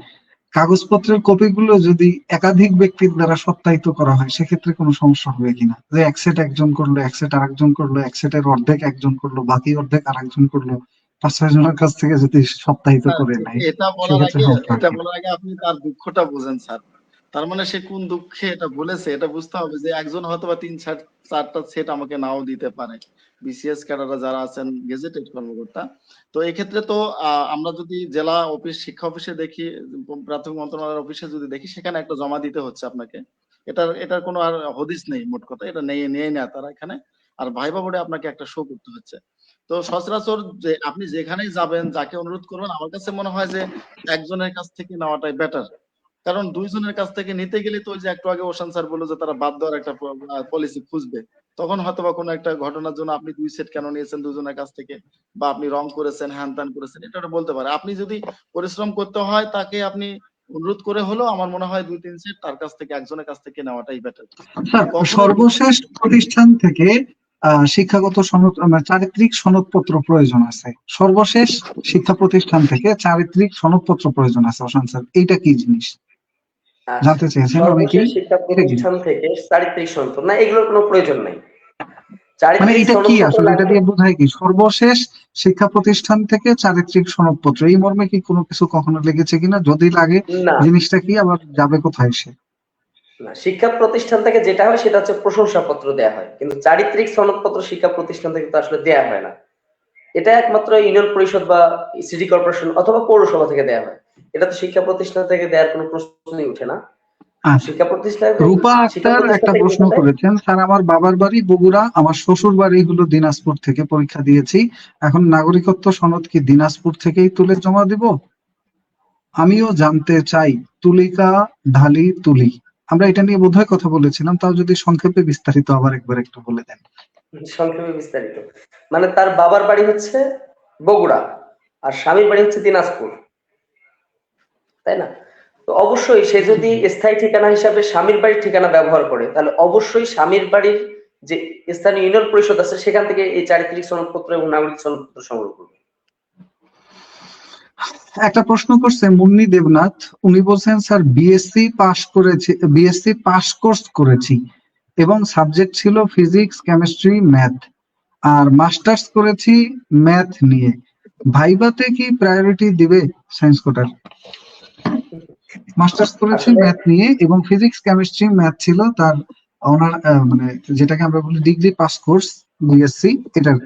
কাগজপত্রের কপিগুলো যদি একাধিক ব্যক্তির দ্বারা সত্যায়িত করা হয় সেক্ষেত্রে কোনো সমস্যা হবে কিনা, যে এক সেট একজন করলো, এক সেট আরেকজন করলো, এক সেটের অর্ধেক একজন করলো, বাকি অর্ধেক আরেকজন করলো, 5-6 জনের কাছ থেকে যদি সত্যায়িত স্যার, করে নেয় এটা বলার সেক্ষেত্রে আগে সমস্যা হবে কিনা? আপনি তার দুঃখটা বোঝেন স্যার। তার মানে সে কোন দুঃখে এটা বলেছে এটা বুঝতে হবে যে একজন হয়তো বা 3-4টা সেট আমাকে নাও দিতে পারে, বিসিএস ক্যাডাররা যারা আছেন গেজেটেড কর্মকর্তা। তো এক্ষেত্রে তো আমরা যদি জেলা অফিস শিক্ষা অফিসে দেখি, প্রাথমিক মন্ত্রণালয়ের অফিসে যদি দেখি, সেখানে একটা জমা দিতে হচ্ছে আপনাকে। এটার কোনো আর হদিস নেই, মোট কথা এটা নিয়ে নেয় তারা এখানে। আর ভাইবা বোর্ডে আপনাকে একটা শো করতে হচ্ছে। তো সচরাচর যে আপনি যেখানেই যাবেন, যাকে অনুরোধ করবেন, আমার কাছে মনে হয় যে একজনের কাছ থেকে নেওয়াটাই বেটার। কারণ 2 জনের কাছ থেকে নিতে গেলে তো ওই যে একটু আগে ওশান স্যার বললো যে তারা বাদ দেওয়ার একটা পলিসি খুঁজবে। তখন হয়তো বা কোনো একটা ঘটনার জন্য আপনি 2 সেট কেন নিয়েছেন 2 জনের কাছ থেকে, বা আপনি রং করেছেন, হ্যান ত্যান করেছেন, এটা ওটা বলতে পারে। আপনি যদি পরিশ্রম করতে হয় তাকে আপনি অনুরোধ করে হলেও আমার মনে হয় 2-3 সেট তার কাছ থেকে, একজনের কাছ থেকে নেওয়াটাই বেটার। স্যার, কখনোই সর্বশেষ প্রতিষ্ঠান থেকে শিক্ষাগত সনদ চারিত্রিক সনদপত্র প্রয়োজন আছে। সর্বশেষ শিক্ষা প্রতিষ্ঠান থেকে চারিত্রিক সনদপত্র প্রয়োজন আছে ওশান স্যার, এইটা কি জিনিস আচ্ছা, জানতে চেয়েছেন সর্বশেষ অনেকেই। শিক্ষা এটা কি প্রতিষ্ঠান থেকে চারিত্রিক সনদ না, এগুলোর কোনো প্রয়োজন নাই। মানে চারিত্রিক এটা কি সনদপত্র আসলে, এটা লাগবে। দিয়ে বোঝায় কি সর্বশেষ শিক্ষা প্রতিষ্ঠান থেকে চারিত্রিক সনদপত্র, এই মর্মে কি কোনো কিছু কখনো লেগেছে কিনা? যদি লাগে না, জিনিসটা কি, আবার যাবে কোথায় সে? না, শিক্ষা প্রতিষ্ঠান থেকে যেটা হয় সেটা হচ্ছে প্রশংসাপত্র দেয়া হয়, কিন্তু চারিত্রিক সনদপত্র শিক্ষা প্রতিষ্ঠান থেকে তো আসলে দেয়া হয় না। এটা একমাত্র ইউনিয়ন পরিষদ বা সিটি কর্পোরেশন অথবা পৌরসভা থেকে দেয়া হয়। এটা তো শিক্ষা প্রতিষ্ঠান থেকে দেওয়ার কোনো প্রশ্নই উঠে না। আচ্ছা, শিক্ষা প্রতিষ্ঠান রূপা শিক্ষা আক্তার প্রতিষ্ঠান একটা থেকে প্রশ্ন যেটা দেয়। করেছেন, স্যার আমার বাবার বাড়ি বগুড়া, আমার শ্বশুর বাড়ি হলো দিনাজপুর, থেকে পরীক্ষা দিয়েছি, এখন নাগরিকত্ব সনদ কি দিনাজপুর থেকেই তুলে জমা দিব? আমিও জানতে চাই। তুলিকা ঢালি তুলি। আমরা এটা নিয়ে বোধহয় কথা বলেছিলাম, তাও যদি সংক্ষেপে বিস্তারিত আবার একবার একটু বলে দেন। সংক্ষেপে বিস্তারিত, মানে তার বাবার বাড়ি হচ্ছে বগুড়া আর স্বামীর বাড়ি হচ্ছে দিনাজপুর, তাই না? তো অবশ্যই সে যদি স্থায়ী ঠিকানা হিসাবে স্বামীর বাড়ির ঠিকানা ব্যবহার করে, তাহলে অবশ্যই স্বামীর বাড়ির যে স্থানীয় ইউনিয়ন পরিষদ আছে সেখান থেকে এই চারিত্রিক সনদপত্র এবং নাগরিক সনদপত্র সংগ্রহ করবে। একটা প্রশ্ন করছে মুন্নি দেবনাথ, উনি বলছেন স্যার বিএসসি পাস কোর্স করেছি এবং সাবজেক্ট ছিল ফিজিক্স, কেমিস্ট্রি, ম্যাথ, আর মাস্টার্স করেছি ম্যাথ নিয়ে, ভাইভাতে কি প্রায়োরিটি দিবে সায়েন্স কোটার? মাস্টার্স করেছি আসলে ম্যাথ নিয়ে এবং ফিজিক্স, কেমিস্ট্রি, ম্যাথ ছিল তার অনার, মানে যেটাকে আমরা বলি ডিগ্রি পাস কোর্স, বিএসসি এটার।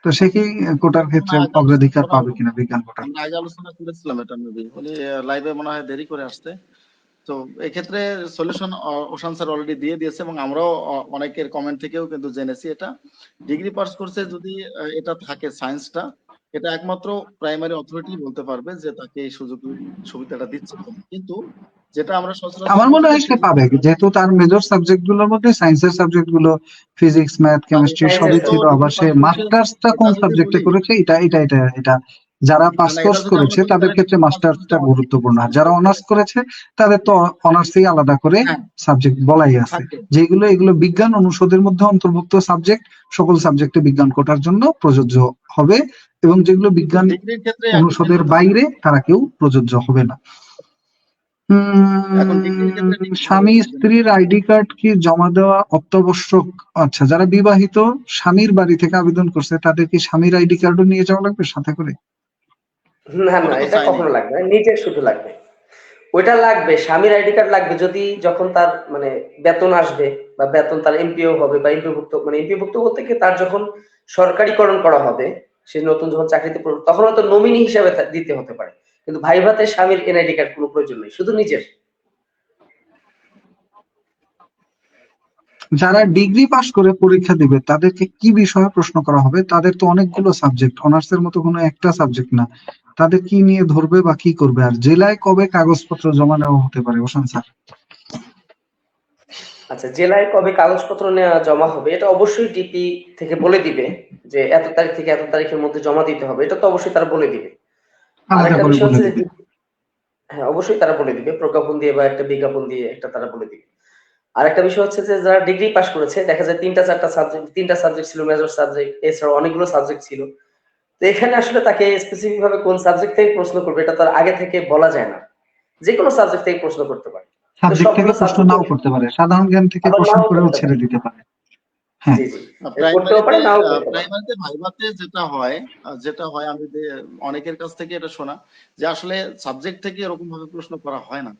তো সে কি কোটার ক্ষেত্রে আমরা আগে আলোচনা অগ্রাধিকার পাবে কিনা বিজ্ঞান কোটা? করেছিলাম এটা, মেবি উনি লাইভে মনে হয় দেরি করে আসতে। তো এক্ষেত্রে সলিউশন ওশান স্যার অলরেডি দিয়ে দিয়েছে, এবং আমরাও অনেকের কমেন্ট থেকেও কিন্তু জেনেছি এটা। ডিগ্রি পাস কোর্সে যদি এটা থাকে সায়েন্সটা, এটা একমাত্র প্রাইমারি অথরিটি বলতে পারবে যে তাকে এই সুযোগ সুবিধাটা দিচ্ছে। কিন্তু যেটা আমরা সচরাচর আমার মনে দেখি যে হয় সে পাবে, যেহেতু তার মেজর সাবজেক্ট গুলোর মধ্যে সায়েন্সের সাবজেক্ট গুলো ফিজিক্স, ম্যাথ, কেমিস্ট্রি সবই সায়েন্সের তো ছিল। আবার ডিগ্রি সে পাস কোর্সে মাস্টার্সটা এটা কোন যদি সাবজেক্টে বলি, করেছে এটা যারা পাস না এটা কোর্স যদি আমরা করেছে বলি তাদের তাহলে ক্ষেত্রে ডিগ্রি পাস কোর্সে মাস্টার্সটা অনেক গুরুত্বপূর্ণ, আর যারা সাবজেক্ট অনার্স করেছে তাদের তো অনার্সেই আলাদা করে হ্যাঁ সাবজেক্ট বলাই আছে, থাকে। যেগুলো এগুলো বিজ্ঞান অনুষদের মধ্যে অন্তর্ভুক্ত সাবজেক্ট, সকল সাবজেক্টে বিজ্ঞান কোটার জন্য প্রযোজ্য হবে, এবং যেগুলো কিন্তু বিজ্ঞান ডিগ্রির ক্ষেত্রে একই অনুষদের জিনিসটা থাকে। বাইরে তারা কেউ প্রযোজ্য হবে না। এখন ডিগ্রির ক্ষেত্রে স্বামী স্ত্রীর আইডি কার্ড কি জমা দেওয়া অত্যাবশ্যক? আচ্ছা, যারা বিবাহিত স্বামীর বাড়ি থেকে আবেদন করছে তাদের কি স্বামীর আইডি কার্ডও নিয়ে যাওয়া লাগবে সাথে করে? না, না, ওটা তো এটা চাইনি। কখনো লাগবে না, নিজের শুধু লাগবে। ওইটা লাগবে, স্বামীর আইডি কার্ড লাগবে যদি যখন তার মানে বেতন আসবে বা বেতন তার এমপিও হবে বা এমপিভুক্ত, মানে এমপিভুক্ত বলতে কি তার যখন সরকারিকরণ করা হবে, সে নতুন যখন চাকরিতে পড়বে তখন হয়তো নমিনি হিসাবে দিতে হতে পারে। কিন্তু ভাই ভাতে স্বামীর এনআইডি কার্ড কোনো প্রয়োজন নেই, শুধু নিজের। যারা ডিগ্রি পাশ করে পরীক্ষা দিবে তাদেরকে কি বিষয়ে প্রশ্ন করা হবে? তাদের তো অনেকগুলো সাবজেক্ট, অনার্সের মতো কোনো একটা সাবজেক্ট না, তাদের কি নিয়ে ধরবে বা কি করবে? আর জেলায় কবে কাগজপত্র জমা নেওয়া হতে পারে ওশান স্যার? আচ্ছা, জেলায় কবে কাগজপত্র নেওয়া জমা হবে এটা অবশ্যই ডিপি থেকে বলে দিবে, যে এত তারিখ থেকে এত তারিখের মধ্যে জমা দিতে হবে, এটা তো অবশ্যই তারা বলে দিবে। আলাদা আরেকটা করে বিষয় বলে হচ্ছে যে দিবে? হ্যাঁ, অবশ্যই তারা বলে দিবে, প্রজ্ঞাপন দিয়ে বা একটা বিজ্ঞাপন দিয়ে একটা তারা বলে দিবে। আরেকটা বিষয় হচ্ছে যে যারা ডিগ্রি পাস করেছে দেখা যায় 3-4টা সাবজেক্ট, 3টা সাবজেক্ট ছিল মেজর সাবজেক্ট, এছাড়াও অনেকগুলো সাবজেক্ট ছিল। তো এখানে আসলে তাকে স্পেসিফিক ভাবে কোন সাবজেক্ট থেকে প্রশ্ন করবে এটা তার আগে থেকে বলা যায় না। যে কোনো সাবজেক্ট থেকে প্রশ্ন করতে পারে। তো সাবজেক্ট থেকে সবগুলো প্রশ্ন সাবজেক্ট নাও করতে পারে, সাধারণ জ্ঞান থেকে আবার প্রশ্ন নাও করেও করতে ছেড়ে পারে। দিতে পারে। হ্যাঁ, জি জি, করতেও পারে নাও করতে পারে। প্রাইমারিতে ভাইভাতে যেটা হয় আমি অনেকের কাছ থেকে এটা শোনা যে আসলে সাবজেক্ট থেকে এরকম ভাবে প্রশ্ন করা হয় না।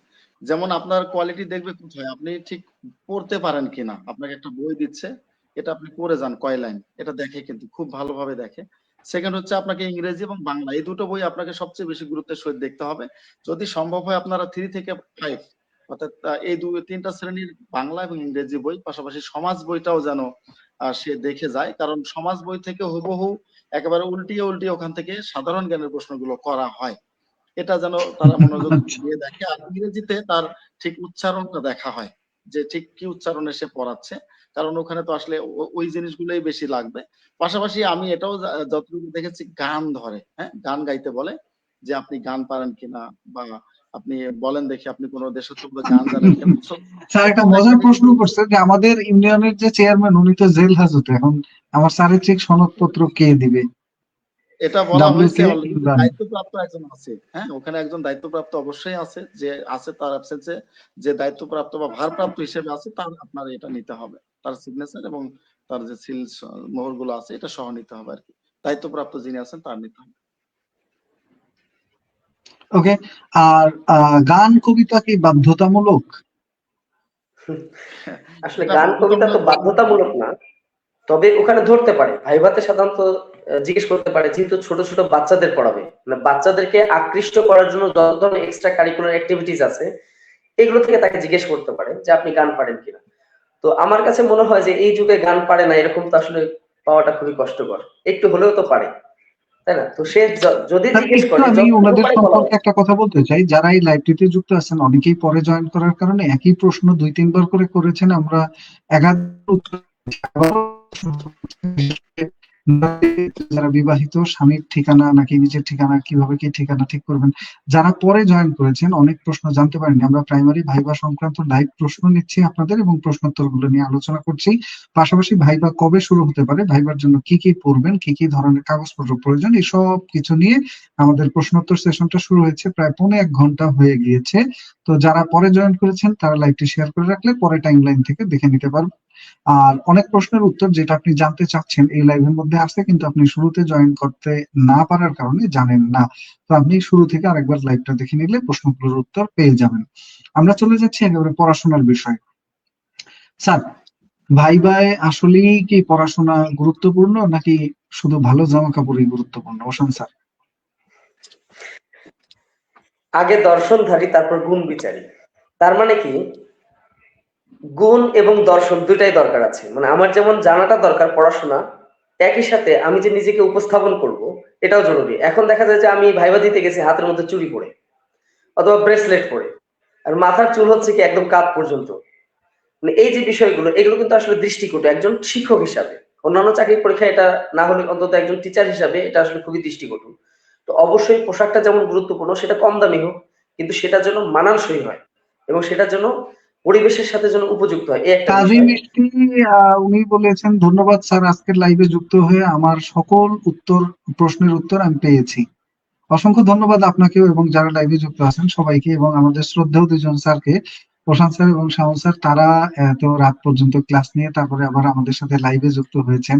যেমন আপনার কোয়ালিটি দেখবে কোথায়, আপনি ঠিক পড়তে পারেন কিনা। আপনাকে একটা বই দিচ্ছে, এটা আপনি পড়ে যান কয় লাইন, এটা দেখে, কিন্তু খুব ভালোভাবে দেখে। সেকেন্ড হচ্ছে আপনাকে ইংরেজি এবং বাংলা এই দুটো বই আপনাকে সবচেয়ে বেশি গুরুত্বের সহিত দেখতে হবে। যদি সম্ভব হয় আপনারা 3 থেকে 5 অর্থাৎ এই তিনটা শ্রেণীর বাংলা এবং ইংরেজি বই, পাশাপাশি সমাজ বইটাও যেন সে দেখে যায়, কারণ সমাজ বই থেকে হুবহু একেবারে উল্টিয়ে ওখান থেকে সাধারণ জ্ঞানের প্রশ্নগুলো করা হয়। এটা যেন তারা মনোযোগ আচ্ছা। দিয়ে দেখে। আর ইংরেজিতে তার ঠিক উচ্চারণটা দেখা হয়, যে ঠিক কি উচ্চারণে সে পড়াচ্ছে, কারণ ওখানে তো আসলে ওই জিনিসগুলোই বেশি লাগবে। পাশাপাশি আমি এটাও যতটুকু দেখেছি, গান ধরে, হ্যাঁ, গান গাইতে বলে যে আপনি গান পারেন কিনা, বা আপনি বলেন দেখি আপনি কোন দেশাত্মবোধক গান জানেন কিনা। স্যার একটা মজার প্রশ্ন করছে যে আমাদের ইউনিয়নের যে চেয়ারম্যান উনি তো জেল হাজতে, এখন আমার স্যারের চেক সনদপত্র কে দিবে? এটা বলা হয়েছে WK অলরেডি, ইমরান। দায়িত্বপ্রাপ্ত একজন আছে, হ্যাঁ, ওখানে একজন দায়িত্বপ্রাপ্ত অবশ্যই আছে, যে আছে তার অ্যাবসেন্সে, যে দায়িত্বপ্রাপ্ত বা ভারপ্রাপ্ত হিসেবে আছে, তার আপনার এটা নিতে হবে, তার সিগনেচার এবং তার যে সিল মোহর গুলো আছে এটা সহ নিতে হবে আর কি। দায়িত্বপ্রাপ্ত যিনি আছেন তার নিতে হবে। ওকে। আর গান কবিতা কি বাধ্যতামূলক? আসলে এটা গান কবিতা তো বাধ্যতামূলক বাধ্যতামূলক না, তবে ওখানে ধরতে পারে। ভাইভাতে সাধারণত জিজ্ঞেস করতে পারে, যেহেতু ছোট ছোট বাচ্চাদের পড়াবে, মানে বাচ্চাদেরকে আকৃষ্ট করার জন্য যত ধরনের এক্সট্রা কারিকুলার অ্যাক্টিভিটিস আছে এগুলো থেকে তাকে জিজ্ঞেস করতে পারে যে আপনি গান পারেন কিনা। তো আমার কাছে মনে হয় যে এই যুগে গান পারে না এরকম তো আসলে পাওয়াটা খুবই কষ্টকর, একটু হলেও তো পারে, তাই না? তো সে যদি স্যার জিজ্ঞেস একটু করে আমি যতটুকু ওনাদের পারে বলা সম্পর্কে উচিত। একটা কথা বলতে চাই, যারা এই লাইভটিতে যুক্ত আছেন অনেকেই পরে জয়েন করার কারণে একই প্রশ্ন 2-3 বার করে করেছেন, আমরা একাধিক উত্তর যারা বিবাহিত, স্বামীর ঠিকানা নাকি নিজের ঠিকানা, কিভাবে কি ঠিকানা ঠিক করবেন, যারা পরে জয়েন করেছেন অনেক প্রশ্ন জানতে পারেননি। আমরা প্রাইমারি ভাইবা সংক্রান্ত লাইভ প্রশ্ন নিচ্ছি আপনাদের এবং প্রশ্নোত্তর গুলো নিয়ে আলোচনা করছি। পাশাপাশি ভাইবা কবে শুরু হতে পারে, ভাইবার জন্য কি কি পড়বেন, কি কি ধরনের কাগজপত্র প্রয়োজন, এই সব কিছু নিয়ে আমাদের প্রশ্নোত্তর সেশনটা শুরু হয়েছে, প্রায় 1.25 ঘন্টা হয়ে গিয়েছে। তো যারা পরে জয়েন করেছেন তারা লাইভটি শেয়ার করে রাখলে পরে টাইমলাইন থেকে দেখে নিতে পারবেন। আর অনেক প্রশ্নের উত্তর যেটা আপনি জানতে চাচ্ছেন এই লাইভের মধ্যে আছে, কিন্তু আপনি শুরুতে জয়েন করতে না পারার কারণে জানেন না। তো আপনি শুরু থেকে আরেকবার লাইভটা দেখে নিলে প্রশ্নগুলোর উত্তর পেয়ে যাবেন। আমরা চলে যাচ্ছি একেবারে পড়াশোনার বিষয়। স্যার, ভাইবায় আসলেই কি পড়াশোনা গুরুত্বপূর্ণ নাকি শুধু ভালো জামা কাপড়ই গুরুত্বপূর্ণ? Ocean sir. আগে দর্শনধারী তারপর গুণ বিচারী। তার মানে কি, গুণ এবং দর্শন দুইটাই দরকার আছে। মানে আমার যেমন জানাটা দরকার পড়াশোনা, একই সাথে আমি যে নিজেকে উপস্থাপন করব এটাও জরুরি। এখন দেখা যায় যে আমি ভাইবা দিতে গেছি হাতের মধ্যে চুড়ি পরে অথবা ব্রেসলেট পরে, আর মাথার চুল হচ্ছে কি একদম কাঁধ পর্যন্ত। মানে এই যে বিষয়গুলো, এগুলো কিন্তু আসলে দৃষ্টিকটু একজন শিক্ষক হিসাবে। অন্যান্য চাকরির পরীক্ষা এটা না হলে অন্তত একজন টিচার হিসাবে এটা আসলে খুবই দৃষ্টিকটু। তো অবশ্যই পোশাকটা যেমন গুরুত্বপূর্ণ, সেটা কম দামি হোক, কিন্তু সেটা যেন মানানসই হয় এবং সেটা যেন পরিবেশের সাথে যেন উপযুক্ত হয়, এই একটা কাজী বিষয়। মিষ্টি উনি বলেছেন, ধন্যবাদ স্যার, আজকের লাইভে যুক্ত হয়ে আমার সকল প্রশ্নের উত্তর আমি পেয়েছি। অসংখ্য ধন্যবাদ আপনাকেও এবং যারা লাইভে যুক্ত আছেন সবাইকে, এবং আমাদের শ্রদ্ধেয় দুজন স্যারকে, প্রশান্ত স্যার এবং শাওন স্যার। তারা এত রাত পর্যন্ত ক্লাস নিয়ে তারপরে আবার আমাদের সাথে লাইভে যুক্ত হয়েছেন।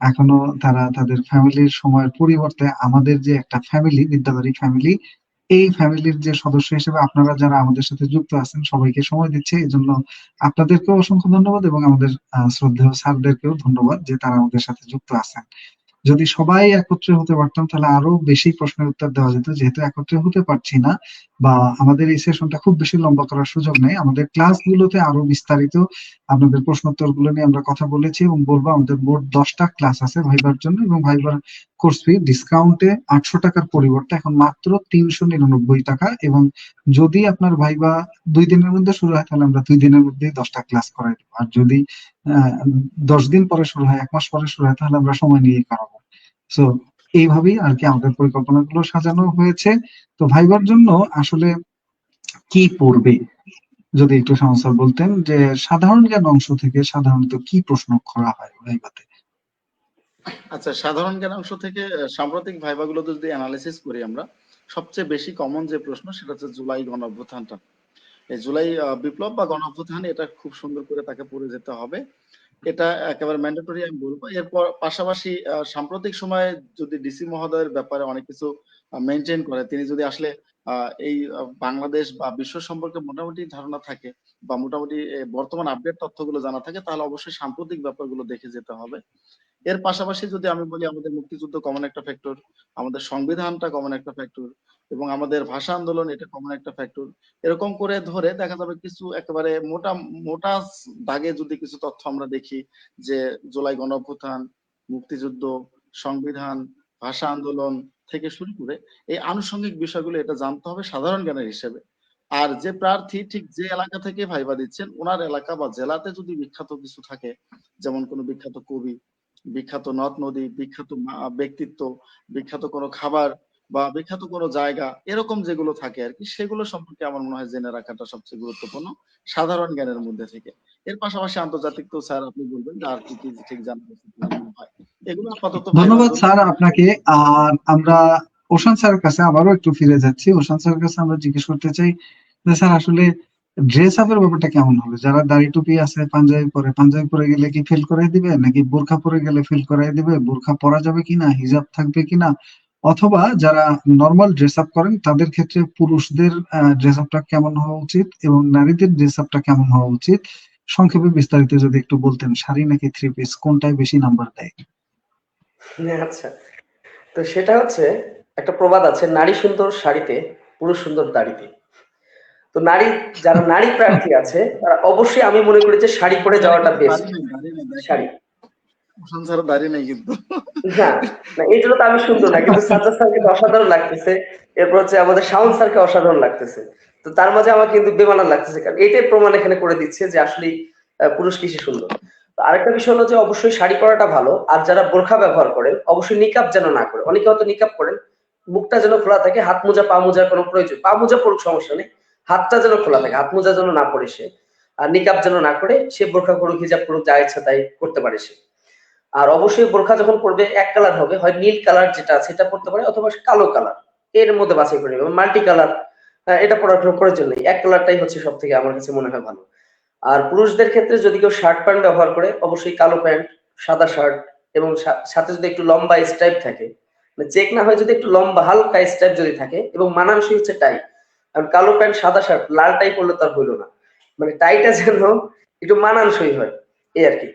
এখনো তারা তাদের ফ্যামিলির সময়ের পরিবর্তে আমাদের যে একটা ফ্যামিলি, বিদ্যাবাড়ি ফ্যামিলি, এই ফ্যামিলির যে সদস্য হিসেবে আপনারা যারা আমাদের সাথে যুক্ত আছেন সবাইকে সময় দিচ্ছে, এই জন্য আপনাদেরকেও অসংখ্য ধন্যবাদ এবং আমাদের শ্রদ্ধেয় স্যারদেরকেও ধন্যবাদ যে তারা আমাদের সাথে যুক্ত আছেন। যদি সবাই একত্রে হতে পারতাম তাহলে আরো বেশি প্রশ্নের উত্তর দেওয়া যেত, যেহেতু একত্রে হতে পারছি না বা আমাদের এই সেশনটা খুব বেশি লম্বা করার সুযোগ নেই, আমাদের ক্লাসগুলোতে আরো বিস্তারিত আপনাদের প্রশ্নোত্তর গুলো নিয়ে আমরা কথা বলেছি এবং বলবো। আমাদের মোট 10টা ক্লাস আছে ভাইবার জন্য, এবং ভাইবার কোর্স ফি ডিসকাউন্টে 800 টাকার পরিবর্তে এখন মাত্র 399 টাকা। এবং যদি আপনার ভাইবা 2 দিনের মধ্যে শুরু হয় তাহলে আমরা 2 দিনের মধ্যেই 10টা ক্লাস করাই দেবো। আর যদি 10 দিন পরে শুরু হয়, 1 মাস পরে শুরু হয়, তাহলে আমরা সময় নিয়ে করাবো। সো এইভাবেই আর কি আমাদের পরিকল্পনাগুলো সাজানো হয়েছে। তো ভাইবার জন্য আসলে কি পড়বে যদি একটু সমস্যা বলতেন, যে সাধারণ জ্ঞান অংশ থেকে সাধারণত কি প্রশ্ন করা হয় ভাইবাতে? আচ্ছা, সাধারণ জ্ঞান অংশ থেকে সাম্প্রতিক ভাইভাগুলো যদি অ্যানালিসিস করি আমরা, সবচেয়ে বেশি কমন যে প্রশ্ন সেটা হচ্ছে জুলাই গণ অভ্যুত্থানটা। এই জুলাই বিপ্লব বা গণ অভ্যুত্থান, এটা খুব সুন্দর করে তাকে পড়ে যেতে হবে, এটা একেবারে ম্যান্ডেটরি আমি বলবো। এরপর পাশাপাশি সাম্প্রতিক সময়ে যদি ডিসি মহোদয়ের ব্যাপারে অনেক কিছু মেনটেন করে, তিনি যদি আসলে এই বাংলাদেশ বা বিশ্ব সম্পর্কে মোটামুটি ধারণা থাকে বা মোটামুটি বর্তমান আপডেট তথ্যগুলো জানা থাকে, তাহলে অবশ্যই সাম্প্রতিক ব্যাপারগুলো দেখে যেতে হবে। এর পাশাপাশি যদি আমি বলি, আমাদের মুক্তিযুদ্ধ কমন একটা ফ্যাক্টর, আমাদের সংবিধানটা কমন একটা ফ্যাক্টর, এবং আমাদের ভাষা আন্দোলন এটা কমন একটা ফ্যাক্টর। এরকম করে ধরে দেখা যাবে কিছু একেবারে মোটা মোটা দাগে যদি কিছু তথ্য আমরা দেখি, যে জুলাই গণ অভ্যুত্থান, মুক্তিযুদ্ধ, সংবিধান, ভাষা আন্দোলন থেকে শুরু করে এই আনুষঙ্গিক বিষয়গুলো এটা জানতে হবে সাধারণ জ্ঞানের হিসেবে। আর যে প্রার্থী ঠিক যে এলাকা থেকে ভাইবা দিচ্ছেন, ওনার এলাকা বা জেলাতে যদি বিখ্যাত কিছু থাকে, যেমন কোনো বিখ্যাত কবি, বিখ্যাত নদ নদী, বিখ্যাত ব্যক্তিত্ব, বিখ্যাত কোনো খাবার বা বিখ্যাত কোনো জায়গা, এরকম যেগুলো থাকে আর কি, সেগুলো সম্পর্কে আমার মনে হয় জেনে রাখাটা সবচেয়ে গুরুত্বপূর্ণ সাধারণ জ্ঞানের মধ্যে থেকে। এর পাশাপাশি আন্তর্জাতিক তো স্যার আপনি বলবেন যে আর কি কি ঠিক জানা হয়, এগুলো আপাতত ভাইবার ধন্যবাদ জন্য। স্যার আপনাকে। আর আমরা ওশান স্যারের কাছে আবারও একটু ফিরে যাচ্ছি। ওশান স্যারের কাছে আমরা জিজ্ঞেস করতে চাই যে স্যার আসলে ড্রেস আপের ব্যাপারটা কেমন হবে? যারা দাড়ি টুপি আছে, পাঞ্জাবি পরে গেলে কি ফেল করাই দিবে, নাকি বোরখা পরে গেলে ফেল করাই দিবে? বোরখা পরা যাবে কিনা, হিজাব থাকবে কিনা? অথবা যারা নর্মাল ড্রেস আপ করেন তাদের ক্ষেত্রে পুরুষদের ড্রেস আপটা কেমন হওয়া উচিত এবং নারীদের ড্রেস আপটা কেমন হওয়া উচিত? সংক্ষেপে বিস্তারিত যদি একটু বলতেন, শাড়ি নাকি থ্রি পিস, কোনটায় বেশি নাম্বার দেয়? আচ্ছা, তো সেটা হচ্ছে, একটা প্রবাদ আছে, নারী সুন্দর শাড়িতে, পুরুষ সুন্দর দাড়িতে। তো যারা নারী প্রার্থী আছে তারা অবশ্যই, আমি মনে করি যে শাড়ি পরে স্যার যাওয়াটা কিন্তু বেস্ট। দাঁড়িয়ে নেই, দাঁড়িয়ে নেই, দেখেন শাড়ি, ওসান স্যার দাঁড়িয়ে নেই কিন্তু। না না, এই জন্য তো আমি সুন্দর না, কিন্তু সাজ্জাদ স্যারকে তো অসাধারণ লাগতেছে। এরপর হচ্ছে আমাদের শাওন স্যারকে অসাধারণ লাগতেছে। তো তার মাঝে আমার কিন্তু বেমানান লাগতেছে, কারণ এটাই প্রমাণ এখানে করে দিচ্ছে যে আসলে পুরুষ কিসে সুন্দর। তো আরেকটা বিষয় হলো যে অবশ্যই শাড়ি পরাটা ভালো। আর যারা বোরখা ব্যবহার করেন অবশ্যই নিকাব যেন না করে। অনেকে হয়তো নিকাব করেন, মুখটা যেন খোলা থাকে, হাত মোজা পা মোজার কোনো প্রয়োজন, পা মোজা পড়ুক সমস্যা নেই, হাতটা যেন খোলা থাকে, হাত মোজা যেন না পড়ে সে, আর নিকাব যেন না করে সে, বোরখা করুক হিজাব করুক, যা ইচ্ছা তাই করতে পারে সে। আর অবশ্যই বোরখা যখন পরবে এক কালার হবে, হয় নীল কালার যেটা আছে সেটা পরতে পারে, অথবা কালো কালার, এর মধ্যে বাছাই করে নেবে। মাল্টি কালার এটা পরার কোনো প্রয়োজন নেই, এক কালারটাই হচ্ছে সব থেকে আমার কাছে মনে হয় ভালো। আর পুরুষদের ক্ষেত্রে যদি কেউ শার্ট প্যান্ট ব্যবহার করে, অবশ্যই কালো প্যান্ট, সাদা শার্ট, এবং সাথে যদি একটু লম্বা স্ট্রাইপ থাকে, মানে চেক না হয়, যদি একটু লম্বা হালকা স্ট্রাইপ যদি থাকে, এবং মানানসই হচ্ছে টাই। কারণ কালো প্যান্ট সাদা শার্ট লাল টাই পরলে তার হইলো না, মানে টাইটা যেন একটু মানানসই হয়, এই আর কি।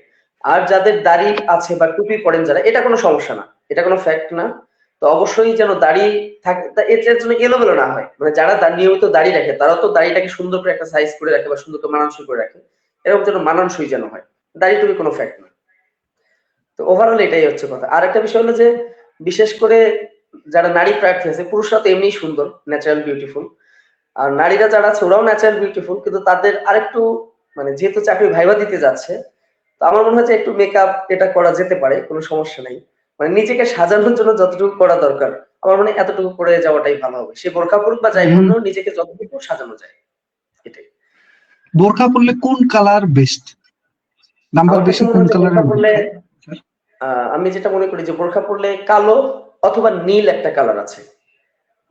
আর যাদের দাড়ি আছে বা টুপি পরেন যারা, এটা কোনো সমস্যা না, এটা কোনো ফ্যাক্ট না। তো অবশ্যই যেন দাড়ি থাকে, এটার জন্য এলোমেলো না হয়, মানে যারা নিয়মিত দাড়ি রাখে তারাও তো দাড়িটাকে সুন্দর করে একটা সাইজ করে রাখে বা সুন্দর করে মানানসই করে রাখে, এরকম যেন মানানসই যেন হয়। দাড়ি টুপি কোনো ফ্যাক্ট না। তো ওভারঅল এটাই হচ্ছে কথা। আর একটা বিষয় হলো যে, বিশেষ করে যারা নারী প্রার্থী আছে, পুরুষরা তো এমনিই সুন্দর, ন্যাচারাল বিউটিফুল, আর নারীরা যারা আছে ওরাও ন্যাচারাল বিউটিফুল, কিন্তু তাদের আরেকটু, মানে যেহেতু চাকরি ভাইবা দিতে যাচ্ছে, তো আমার মনে হয় যে একটু মেকআপ এটা করা যেতে পারে, কোনো সমস্যা নাই। মানে নিজেকে সাজানোর জন্য যতটুকু করা দরকার, আমার মনে হয় এতটুকু করে যাওয়াটাই ভালো হবে। সে বোরখা পরুক বা যাই পরুক, নিজেকে যতটুকু সাজানো যায়, এটাই। বোরখা পরলে কোন কালার বেস্ট, নাম্বার আমার কাছে বেশি মনে কোন হয় যে বোরখা কালারের পরলে, বোরখায়? আমি যেটা মনে করি যে বোরখা পরলে কালো অথবা নীল একটা কালার আছে,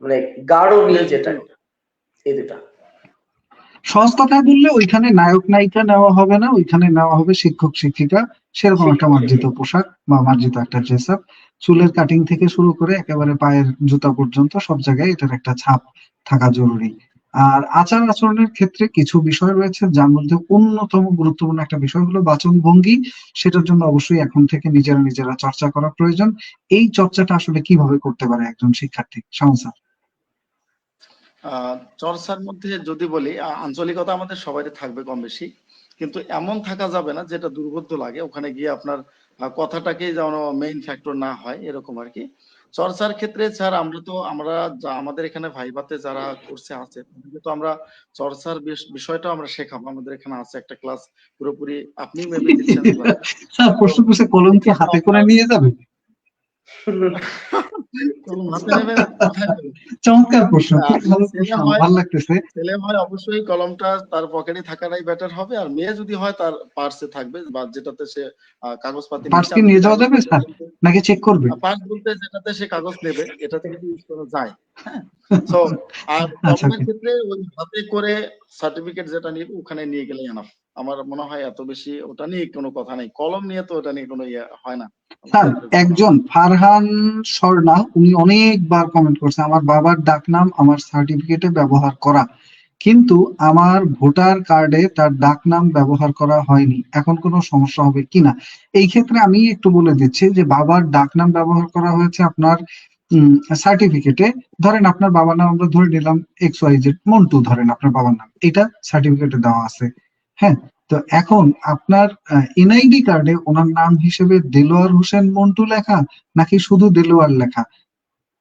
মানে গাঢ় নীল যেটা, এই দুটা। সহজ কথায় বললে ওইখানে নায়ক নায়িকা নেওয়া হবে না, ওইখানে নেওয়া হবে শিক্ষক শিক্ষিকা, সেরকম একটা শিক্ষক মার্জিত শিক্ষিকা। পোশাক বা মার্জিত একটা ড্রেস আপ। চুলের কাটিং থেকে শুরু করে একেবারে পায়ের জুতা পর্যন্ত সব জায়গায় এটার একটা ছাপ থাকা জরুরি। আর আচার আচরণের ক্ষেত্রে কিছু বিষয় রয়েছে, যার মধ্যে অন্যতম গুরুত্বপূর্ণ একটা বিষয় হলো বাচন ভঙ্গি। সেটার জন্য অবশ্যই এখন থেকে নিজেরা নিজেরা চর্চা করা প্রয়োজন। এই চর্চাটা আসলে কিভাবে করতে পারে একজন শিক্ষার্থী? শামসা। চর্চার মধ্যে যদি বলি, আঞ্চলিকতা আমাদের সবারই থাকবে কম বেশি, কিন্তু এমন থাকা যাবে না যেটা দুর্বোধ্য লাগে, ওখানে গিয়ে আপনার কথাটাকেই যেন মেইন ফ্যাক্টর না হয়, এরকম আর কি। চর্চার ক্ষেত্রে স্যার আমরা আমাদের এখানে ভাইভাতে যারা কোর্সে আছে তাদেরকে তো আমরা চর্চার বিষয়টাও আমরা শেখাবো। আমাদের এখানে আছে একটা ক্লাস, পুরোপুরি আপনি মেবি দিচ্ছেন ক্লাস। স্যার তো প্রশ্ন করছে, কলম কি এখানে হাতে আমরা করে নিয়ে যাবে? কলম হাতে নেবেন, কোথায় নেবেন? চমৎকার প্রশ্ন, খুব ভালো ছেলে প্রশ্ন, হয় ভালো লাগতেছে। ছেলে হয় অবশ্যই কলমটা তার পকেটে থাকাটাই বেটার হবে, আর মেয়ে যদি হয় তার পার্সে থাকবে, বা যেটাতে সে কাগজপাতি পার্স নিচ্ছে। কি আমি নিয়ে যাওয়া যাবে কাগজপাতি স্যার, বলতে নাকি চেক করবে? পার্স বলতে যেটাতে সে কাগজ নেবে, এটাতে কিন্তু ইউজ করা যায়। হ্যাঁ, সো আর আচ্ছা, কলমের ওকে। ক্ষেত্রে ওই হাতে করে সার্টিফিকেট যেটা নিবে ওখানে নিয়ে গেলেই এনাফ। আমার মনে হয় এত বেশি ওটা নিয়ে কোনো কথা নেই। কলম নিয়ে তো ওটা নিয়ে কোনো ইয়ে হয় না। স্যার, এরকম না। একজন ফারহান স্বর্ণা উনি অনেকবার কমেন্ট করছে, আমার বাবার ডাকনাম আমার সার্টিফিকেটে ব্যবহার করা, কিন্তু আমার ভোটার কার্ডে তার ডাকনাম ব্যবহার করা হয়নি, এখন কোনো সমস্যা হবে কিনা? এই ক্ষেত্রে আমি একটু বলে দিচ্ছি যে বাবার ডাকনাম ব্যবহার করা হয়েছে আপনার সার্টিফিকেটে। ধরেন আপনার বাবার নাম আমরা ধরে নিলাম এক্স ওয়াই জেড মন্টু, ধরেন আপনার বাবার নাম, এটা সার্টিফিকেটে দেওয়া আছে। হ্যাঁ, তো এখন আপনার এনআইডি কার্ডে ওনার নাম হিসেবে দেলোয়ার হোসেন মন্টু লেখা, নাকি শুধু দেলোয়ার লেখা?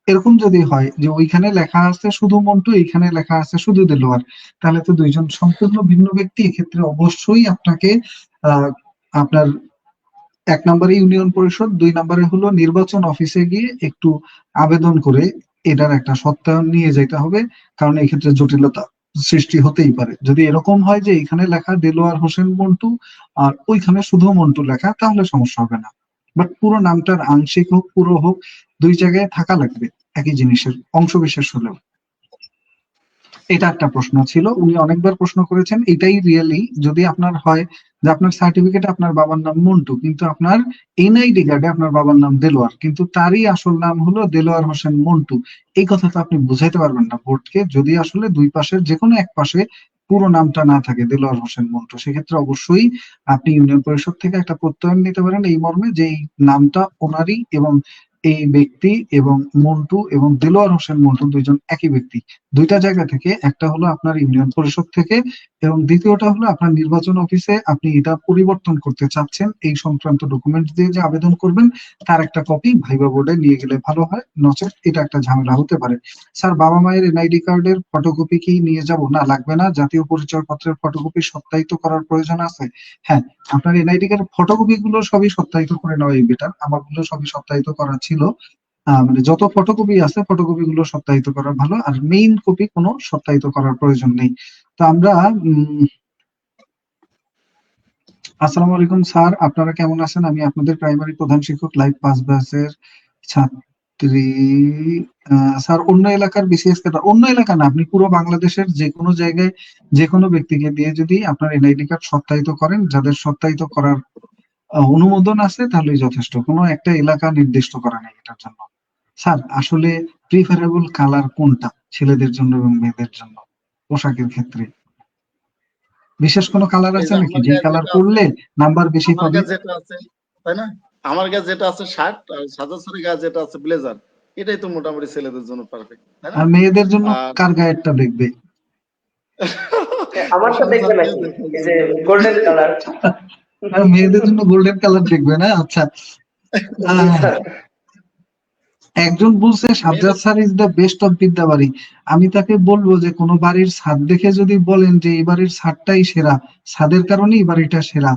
এরকম যদি হয় যে ওইখানে লেখা আছে শুধু মন্টু, এইখানে লেখা আছে শুধু দেলোয়ার, তাহলে তো দুইজন সম্পূর্ণ ভিন্ন ব্যক্তি। এক্ষেত্রে অবশ্যই আপনাকে আহ আপনার 1 নম্বরে ইউনিয়ন পরিষদ, 2 নম্বরে হলো নির্বাচন অফিসে গিয়ে একটু আবেদন করে এটার একটা সত্যায়ন নিয়ে যেতে হবে, কারণ এই ক্ষেত্রে জটিলতা সৃষ্টি হতেই পারে। যদি এরকম হয় যে এখানে লেখা দেলোয়ার হোসেন মন্টু আর ওইখানে শুধু মন্টু লেখা, তাহলে সমস্যা হবে না। বাট পুরো নামটার আংশিক হোক পুরো হোক, দুই জায়গায় থাকা লাগবে একই জিনিসের অংশ বিশেষ হলেও। এটা একটা প্রশ্ন ছিল, উনি অনেকবার প্রশ্ন করেছেন। এটাই রিয়েলি যদি আপনার হয় যে আপনার সার্টিফিকেটে আপনার বাবার নাম মন্টু, কিন্তু আপনার এনআইডি কার্ডে আপনার বাবার নাম দেলোয়ার, কিন্তু তারই আসল নাম হলো দেলোয়ার হোসেন মন্টু, এই কথা তো আপনি বুঝাইতে পারবেন না বোর্ডকে যদি আসলে দুই পাশের যে কোনো এক পাশে পুরো নামটা না থাকে দেলোয়ার হোসেন মন্টু। সেক্ষেত্রে অবশ্যই আপনি ইউনিয়ন পরিষদ থেকে একটা প্রত্যয়ন নিতে পারেন এই মর্মে যে এই নামটা ওনারই, এবং এই ব্যক্তি এবং মন্টু এবং দেলোয়ার হোসেন মন্টু দুইজন একই ব্যক্তি। দুইটা জায়গা থেকে, একটা হলো আপনার ইউনিয়ন পরিষদ থেকে, এবং দ্বিতীয়টা হলো আপনার নির্বাচন অফিসে আপনি এটা পরিবর্তন করতে চাচ্ছেন, এই সংক্রান্ত ডকুমেন্ট দিয়ে যে আবেদন করবেন তার একটা কপি ভাইবা বোর্ডে নিয়ে গেলে ভালো হয়, নচেত এটা একটা ঝামেলা হতে পারে। স্যার, বাবা মায়ের এনআইডি কার্ডের ফটোকপি কি নিয়ে যাব? না, লাগবে না। জাতীয় পরিচয় পত্রের ফটোকপি সত্যায়িত করার প্রয়োজন আছে? হ্যাঁ, আপনার এনআইডি কার্ডের ফটোকপি গুলো সবই সত্যায়িত করে নেওয়াই বেটার। আমারগুলো সবই সত্যায়িত করা ছিল। মানে যত ফটোকপি আছে ফটোকপি গুলো সত্যায়িত করা ভালো, আর মেইন কপি কোনো সত্যায়িত করার প্রয়োজন নেই। তো আমরা আসসালামু আলাইকুম স্যার, আপনারা কেমন আছেন? আমি আপনাদের প্রাইমারি প্রধান শিক্ষক, লাইভ 5 ব্যাচের ছাত্রী। স্যার, অন্য এলাকার বিসিএস ক্যাডার, অন্য এলাকা না, আপনি পুরো বাংলাদেশের যে কোনো জায়গায় যে কোনো ব্যক্তিকে দিয়ে যদি আপনার এনআইডি কার্ড সত্যায়িত করেন, যাদের সত্যায়িত করার অনুমোদন আছে, তাহলেই যথেষ্ট। কোনো একটা এলাকা নির্দিষ্ট করা নেই এটার জন্য। স্যার, আসলে প্রিফারেবল কালার কোনটা ছেলেদের জন্য এবং মেয়েদের জন্য পোশাকের ক্ষেত্রে? বিশেষ কোনো কালার এই আছে যে নাকি আমার যে গায়ে কালার যেটা আছে, পরলে নাম্বার বেশি আমার পাবে? গায়ে যেটা আছে, তাই না? আমার গায়ে যেটা আছে শার্ট, আর সাদা স্যারের গায়ে যেটা আছে ব্লেজার, এটাই তো মোটামুটি ছেলেদের জন্য পারফেক্ট, তাই না? আর মেয়েদের জন্য আর কার গায়েরটা দেখবে? আমারটা ঈশান দেখবে স্যারকে নাকি, দেখে এই যে দেখবে। Golden colour? আর মেয়েদের জন্য গোল্ডেন কালার দেখবে না? আচ্ছা। জি আহ, স্যার। একজন বলছে সাজ্জাদ মেয়েদের sir is the best of Bidyabari. আমি তাকে বলবো যে কোনো বাড়ির ছাদ দেখে যদি বলেন যে এই বাড়ির ছাদটাই সেরা, ছাদের কারণেই বাড়িটা সেরা,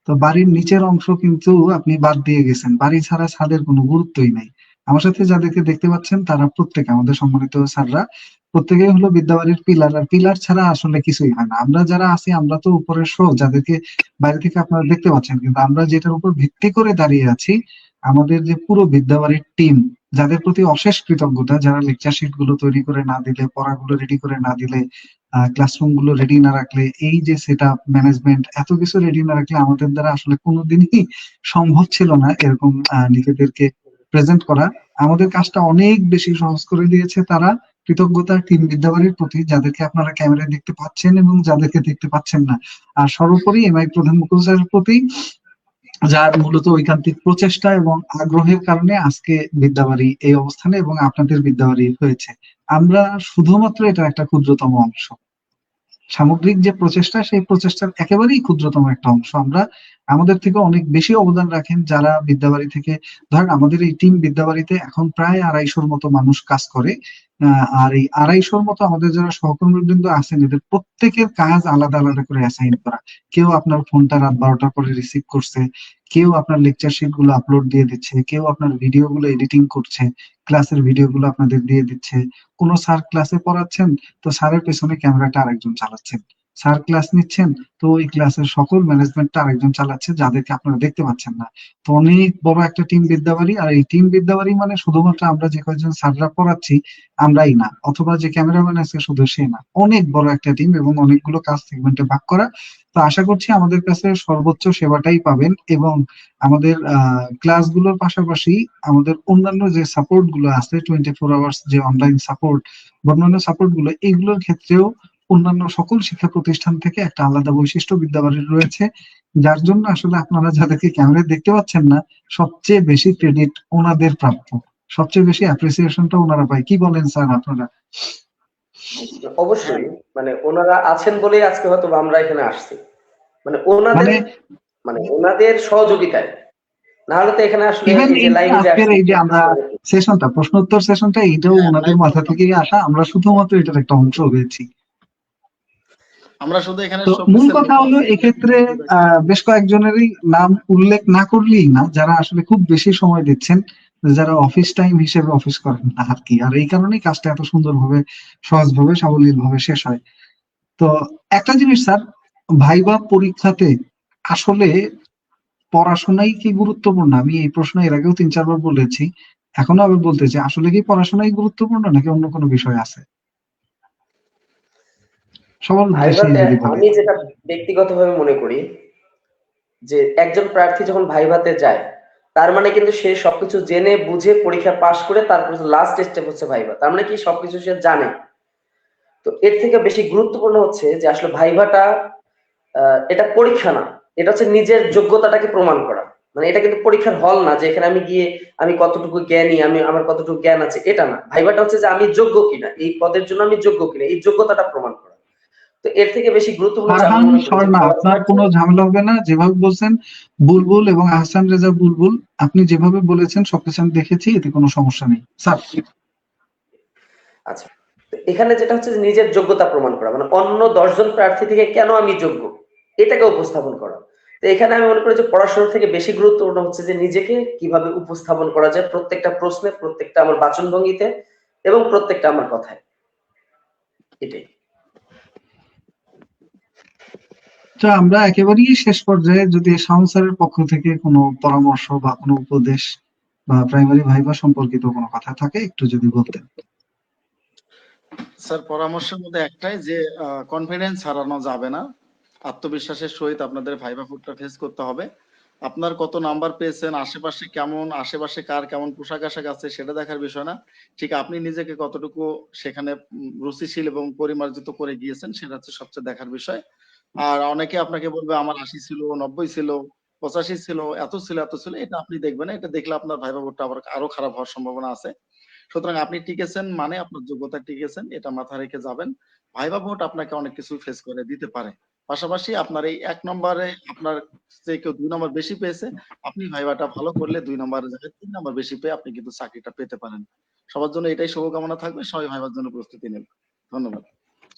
তো বাড়ির নিচের অংশ কিন্তু আপনি বাদ দিয়ে গেছেন। বাড়ি ছাড়া ছাদের কোনো গুরুত্বই নাই। আমার সাথে যাদেরকে দেখতে পাচ্ছেন তারা প্রত্যেকে আমাদের সম্মানিত স্যাররা, প্রত্যেকেই হলো বিদ্যাবাড়ির পিলার, আর পিলার ছাড়া আসলে কিছুই হয় না। আমরা যারা আছি আমরা তো উপরের শো, যাদেরকে বাইরে থেকে আপনারা দেখতে পাচ্ছেন, কিন্তু আমরা যেটার উপর ভিত্তি করে দাঁড়িয়ে আছি, আমাদের যে পুরো বিদ্যাবাড়ির টিম, যাদের প্রতি অশেষ কৃতজ্ঞতা, যারা লেকচার শিট গুলো তৈরি করে না দিলে, পড়াগুলো রেডি করে না দিলে, ক্লাসরুম গুলো রেডি না রাখলে, এই যে সেট আপ ম্যানেজমেন্ট এত কিছু রেডি না রাখলে আমাদের দ্বারা আসলে কোনোদিনই সম্ভব ছিল না এরকম নিজেদেরকে প্রেজেন্ট করা। আমাদের কাজটা অনেক বেশি সহজ করে দিয়েছে তারা। কৃতজ্ঞতা টিম বিদ্যাবাড়ির প্রতি, যাদেরকে আপনারা ক্যামেরায় দেখতে পাচ্ছেন এবং যাদেরকে দেখতে পাচ্ছেন না। আর সর্বোপরি এমআই প্রধান মুকুল স্যারের প্রতি, যার মূলত ঐকান্তিক প্রচেষ্টা এবং আগ্রহের কারণে আজকে বিদ্যাবাড়ি এই অবস্থানে এবং আপনাদের বিদ্যাবাড়ি হয়েছে। আমরা শুধুমাত্র এটা একটা ক্ষুদ্রতম অংশ। সামগ্রিক যে প্রচেষ্টা, সেই প্রচেষ্টার একেবারেই ক্ষুদ্রতম একটা অংশ। আমরা, আমাদের থেকে অনেক বেশি অবদান রাখেন যারা বিদ্যাবাড়ি থেকে, ধরেন আমাদের এই টিম বিদ্যাবাড়িতে এখন প্রায় 250-র মতো মানুষ কাজ করে। আর এই 250-র মতো আমাদের যারা সহকর্মীবৃন্দ আছেন, এদের প্রত্যেকের কাজ আলাদা আলাদা করে অ্যাসাইন করা। কেউ আপনার ফোনটা রাত 12টার পরে রিসিভ করছে, কেউ আপনার লেকচার শিট গুলো আপলোড দিয়ে দিচ্ছে, কেউ আপনার ভিডিও গুলো এডিটিং করছে, ক্লাসের ভিডিও গুলো আপনাদের দিয়ে দিচ্ছে। কোনো স্যার ক্লাসে পড়াচ্ছেন, তো স্যারের পেছনে ক্যামেরাটা আরেকজন চালাচ্ছেন। স্যার ক্লাস নিচ্ছেন, তো ওই ক্লাসের সকল ম্যানেজমেন্টটা আরেকজন চালাচ্ছে, যাদেরকে আপনারা দেখতে পাচ্ছেন না। তো অনেক বড় একটা টিম বিদ্যাবাড়ি, আর এই টিম বিদ্যাবাড়ি মানে শুধুমাত্র আমরা যে কয়েকজন স্যাররা পড়াচ্ছি আমরাই না, অথবা যে ক্যামেরাম্যান আছে শুধু সে না, অনেক বড় একটা টিম এবং অনেকগুলো কাজ সেগমেন্টে ভাগ করা। তো আশা করছি আমাদের কাছে সর্বোচ্চ সেবাটাই পাবেন, এবং আমাদের ক্লাসগুলোর পাশাপাশি আমাদের অন্যান্য যে সাপোর্ট গুলো আছে, 24 আওয়ার্স যে অনলাইন সাপোর্ট, অন্যান্য সাপোর্ট গুলো, এইগুলোর ক্ষেত্রেও অন্যান্য সকল শিক্ষা প্রতিষ্ঠান থেকে একটা আলাদা বৈশিষ্ট্য বিদ্যাবাড়ির রয়েছে, যার জন্য আসলে আপনারা যাদেরকে ক্যামেরায় দেখতে পাচ্ছেন না, সবচেয়ে বেশি ক্রেডিট ওনাদের প্রাপ্য, সবচেয়ে বেশি অ্যাপ্রিসিয়েশনটা ওনারা পায়। কি বলেন স্যার আপনারা? অবশ্যই, মানে ওনারা আছেন বলেই আজকে হয়তো আমরা এখানে আসছি, মানে ওনাদের মানে মানে ওনাদের সহযোগিতায়, না হলে তো এখানে আসলে ইভেন এই যে এই যে লাইভে যে আজকের আসছি এই যে আমরা সেশনটা, প্রশ্ন উত্তর সেশনটা, এইটাও হ্যাঁ, ওনাদের live মাথা program। থেকেই আসা, আমরা শুধুমাত্র এটার একটা অংশ হয়েছি। আমরা শুধু এখানে তো মূল শোপিসের কথা মতো হলো আছি। এক্ষেত্রে বেশ কয়েকজনেরই নাম উল্লেখ না করলেই না, যারা আসলে খুব বেশি সময় দিচ্ছেন, যারা অফিস টাইম হিসেবে অফিস করেন না আর কি, আর এই কারণেই কাজটা এত সুন্দরভাবে, সহজভাবে, সাবলীল ভাবে শেষ হয়। তো একটা জিনিস স্যার, ভাইবা পরীক্ষাতে আসলে পড়াশোনাই কি গুরুত্বপূর্ণ? আমি এই প্রশ্ন এর আগেও 3-4 বার বলেছি, এখনো আবার বলতে চাই, আসলে কি পড়াশোনাই গুরুত্বপূর্ণ নাকি অন্য কোনো বিষয় আছে? সবার উদ্দেশ্যে ভাইভাতে যদি বলেন। আমি যেটা ব্যক্তিগতভাবে মনে করি যে একজন প্রার্থী যখন ভাইভাতে যায়, তার মানে কিন্তু সে সবকিছু জেনে বুঝে পরীক্ষা পাশ করে তারপর লাস্ট স্টেপ হচ্ছে ভাইভা, তার মানে কি সবকিছু সে জানে। তো এর থেকে বেশি গুরুত্বপূর্ণ হচ্ছে যে আসলে ভাইভাটা এটা পরীক্ষা না, এটা হচ্ছে নিজের যোগ্যতাটাকে প্রমাণ করা। মানে এটা কিন্তু পরীক্ষার হল না যে এখানে আমি গিয়ে আমি কতটুকু জ্ঞানী, আমি আমার কতটুকু জ্ঞান আছে, এটা না। ভাইভাটা হচ্ছে যে আমি যোগ্য কিনা, এই পদের জন্য আমি যোগ্য কিনা, এই যোগ্যতাটা প্রমাণ করা। তো এর থেকে বেশি গুরুত্বপূর্ণ হচ্ছে আমি ফারহান মনে করি যে স্বর্ণা, আপনার পড়াশোনার কোনো ঝামেলা হবে না, যেভাবে বলছেন। বুলবুল এবং আহসান রেজা বুলবুল, আপনি যেভাবে বলেছেন সবকিছু আমি দেখেছি, এতে কোনো সমস্যা নেই স্যার। আচ্ছা, তো এখানে যেটা হচ্ছে যে নিজের যোগ্যতা প্রমাণ করা, মানে অন্য 10 জন প্রার্থী থেকে কেন আমি যোগ্য, এটাকে উপস্থাপন করা। তো এখানে আমি মনে করি যে পড়াশোনার থেকে বেশি গুরুত্বপূর্ণ হচ্ছে যে নিজেকে কিভাবে উপস্থাপন করা যায় প্রত্যেকটা প্রশ্নে, প্রত্যেকটা আমার বাচনভঙ্গিতে এবং প্রত্যেকটা আমার কথায়, এটাই। তো আমরা একেবারেই শেষ পর্যায়ে, যদি শাওন স্যারের পক্ষ থেকে কোনো পরামর্শ বা কোনো উপদেশ বা প্রাইমারি ভাইবা সম্পর্কিত কোনো কথা থাকে, একটু যদি বলতেন। স্যার, পরামর্শের মধ্যে একটাই যে কনফিডেন্স হারানো যাবে না, আত্মবিশ্বাসের সহিত আপনাদের ভাইবা ফুডটা ফেস করতে হবে। আপনার কত নাম্বার পেয়েছেন, আশেপাশে কেমন, আশেপাশে কার কেমন পোশাক আশাক আছে সেটা দেখার বিষয় না, ঠিক আপনি নিজেকে কতটুকু সেখানে রুচিশীল এবং পরিমার্জিত করে গিয়েছেন সেটা হচ্ছে সবচেয়ে দেখার বিষয়। আর অনেকে আপনাকে বলবে আমার 80 ছিল, 90 ছিল, 85 ছিল, এত ছিল, এত ছিল, এটা আপনি দেখবেন না। এটা দেখলে আপনার ভাইবা বোর্ডটা আবার আরো খারাপ হওয়ার সম্ভাবনা আছে। সুতরাং আপনি টিকেছেন মানে আপনার যোগ্যতা টিকেছেন, এটা মাথায় রেখে যাবেন। ভাইবা বোর্ড আপনাকে অনেক কিছু ফেস করে দিতে পারে। পাশাপাশি আপনার এই 1 নম্বরে আপনার যে কেউ 2 নম্বর বেশি পেয়েছে, আপনি ভাইবাটা ভালো করলে 2 নম্বরের জায়গায় 3 নম্বর বেশি পেয়ে আপনি কিন্তু চাকরিটা পেতে পারেন। সবার জন্য এটাই শুভকামনা থাকবে। সবাই ভাইবার জন্য প্রস্তুতি নিন। ধন্যবাদ।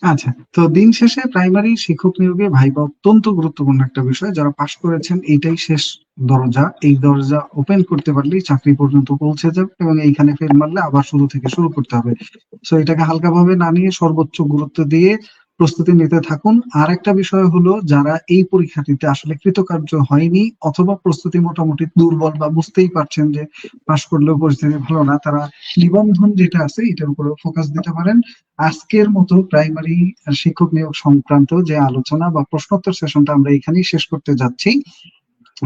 আচ্ছা, তো দিন শেষে প্রাইমারি শিক্ষক নিয়োগে ভাইবা অত্যন্ত গুরুত্বপূর্ণ একটা বিষয়। যারা পাশ করেছেন, এইটাই শেষ দরজা। এই দরজা ওপেন করতে পারলেই চাকরি পর্যন্ত পৌঁছে যাবে, এবং এইখানে ফেল মারলে আবার শুরু থেকে শুরু করতে হবে। সো এটাকে হালকাভাবে না নিয়ে সর্বোচ্চ গুরুত্ব দিয়ে প্রস্তুতি নিতে থাকুন। আর একটা বিষয় হলো, যারা এই পরীক্ষাটিতে আসলে কৃতকার্য হয়নি, অথবা প্রস্তুতি মোটামুটি দুর্বল, বা বুঝতেই পারছেন যে পাশ করলেও পরিস্থিতি ভালো না, তারা নিবন্ধন যেটা আছে এটার উপরে ফোকাস দিতে পারেন। আজকের মতো প্রাইমারি শিক্ষক নিয়োগ সংক্রান্ত যে আলোচনা বা প্রশ্নোত্তর সেশনটা আমরা এখানেই শেষ করতে যাচ্ছি।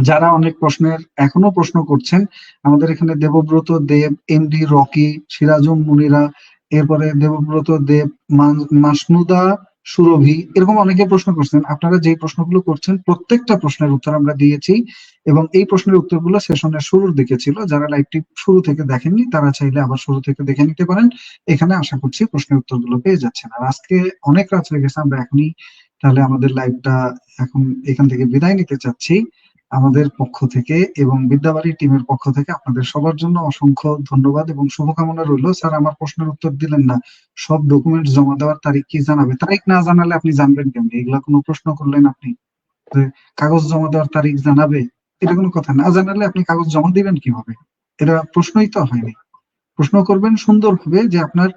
যারা অনেক প্রশ্নের এখনো প্রশ্ন করছেন, আমাদের এখানে দেবব্রত দেব, এমডি রকি, সিরাজুম মুনিরা, এরপরে দেবব্রত দেব, মাসনুদা, সুরভি, এরকম অনেকে প্রশ্ন করছেন। আপনারা যে প্রশ্নগুলো করছেন প্রত্যেকটা প্রশ্নের উত্তর আমরা দিয়েছি, এবং এই প্রশ্নের উত্তরগুলো সেশনের শুরুর দিকে ছিল। যারা লাইভটি শুরু থেকে দেখেননি তারা চাইলে আবার শুরু থেকে দেখে নিতে পারেন। এখানে আশা করছি প্রশ্নের উত্তরগুলো পেয়ে যাচ্ছেন। আর আজকে অনেক রাত হয়ে গেছে, আমরা এখনই তাহলে আমাদের লাইভটা এখন এখান থেকে বিদায় নিতে চাচ্ছি। আমাদের পক্ষ থেকে এবং বিদ্যাবাড়ি টিমের পক্ষ থেকে আপনাদের সবার জন্য অসংখ্য ধন্যবাদ এবং শুভকামনা রইল। স্যার, আমার প্রশ্নের উত্তর দিলেন না, সব ডকুমেন্ট জমা দেওয়ার তারিখ কি জানাবে? তারিখ না জানালে আপনি জানবেন কেমনি? এগুলা কোনো প্রশ্ন করলেন আপনি যে কাগজ জমা দেওয়ার তারিখ জানাবে? এটা কোনো কথা না। জানালে আপনি কাগজ জমা দিবেন কিভাবে? এটা প্রশ্নই তো হয়নি। প্রশ্ন করবেন সুন্দরভাবে যে আপনার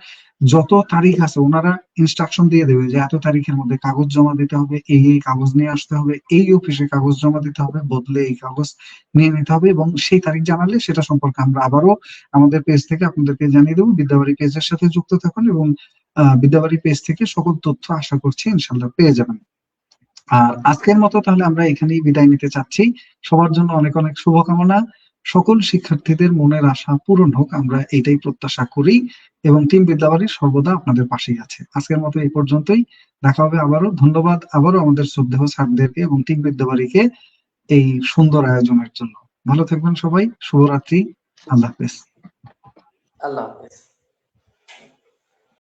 যত তারিখ আছে ওনারা ইনস্ট্রাকশন দিয়ে দেবে যে এত তারিখের মধ্যে কাগজ জমা দিতে হবে, এই কাগজ নিয়ে আসতে হবে, এই অফিসে কাগজ জমা দিতে হবে, বদলে এই কাগজ নিয়ে নিতে হবে, এবং সেই তারিখ জানালে সেটা সম্পর্কে আমরা আবারও আমাদের পেজ থেকে আপনাদেরকে জানিয়ে দেবো। বিদ্যাবাড়ি পেজের সাথে যুক্ত থাকুন এবং বিদ্যাবাড়ি পেজ থেকে সকল তথ্য আশা করছি ইনশাল্লাহ পেয়ে যাবেন। আর আজকের মতো তাহলে আমরা এখানেই বিদায় নিতে চাচ্ছি। সবার জন্য অনেক অনেক শুভকামনা। সকল শিক্ষার্থীদের মনের আশা পূরণ হোক, আমরা এইটাই প্রত্যাশা করি, এবং টিম বিদ্যাবাড়ি সর্বদা আপনাদের পাশেই আছে। আজকের মতো এই পর্যন্তই, দেখা হবে আবারও। ধন্যবাদ আবারও আমাদের শ্রদ্ধেয় স্যারদেরকে এবং টিম বিদ্যাবাড়িকে এই সুন্দর আয়োজনের জন্য। ভালো থাকবেন সবাই, শুভরাত্রি, আল্লাহ হাফেজ। আল্লাহ হাফেজ।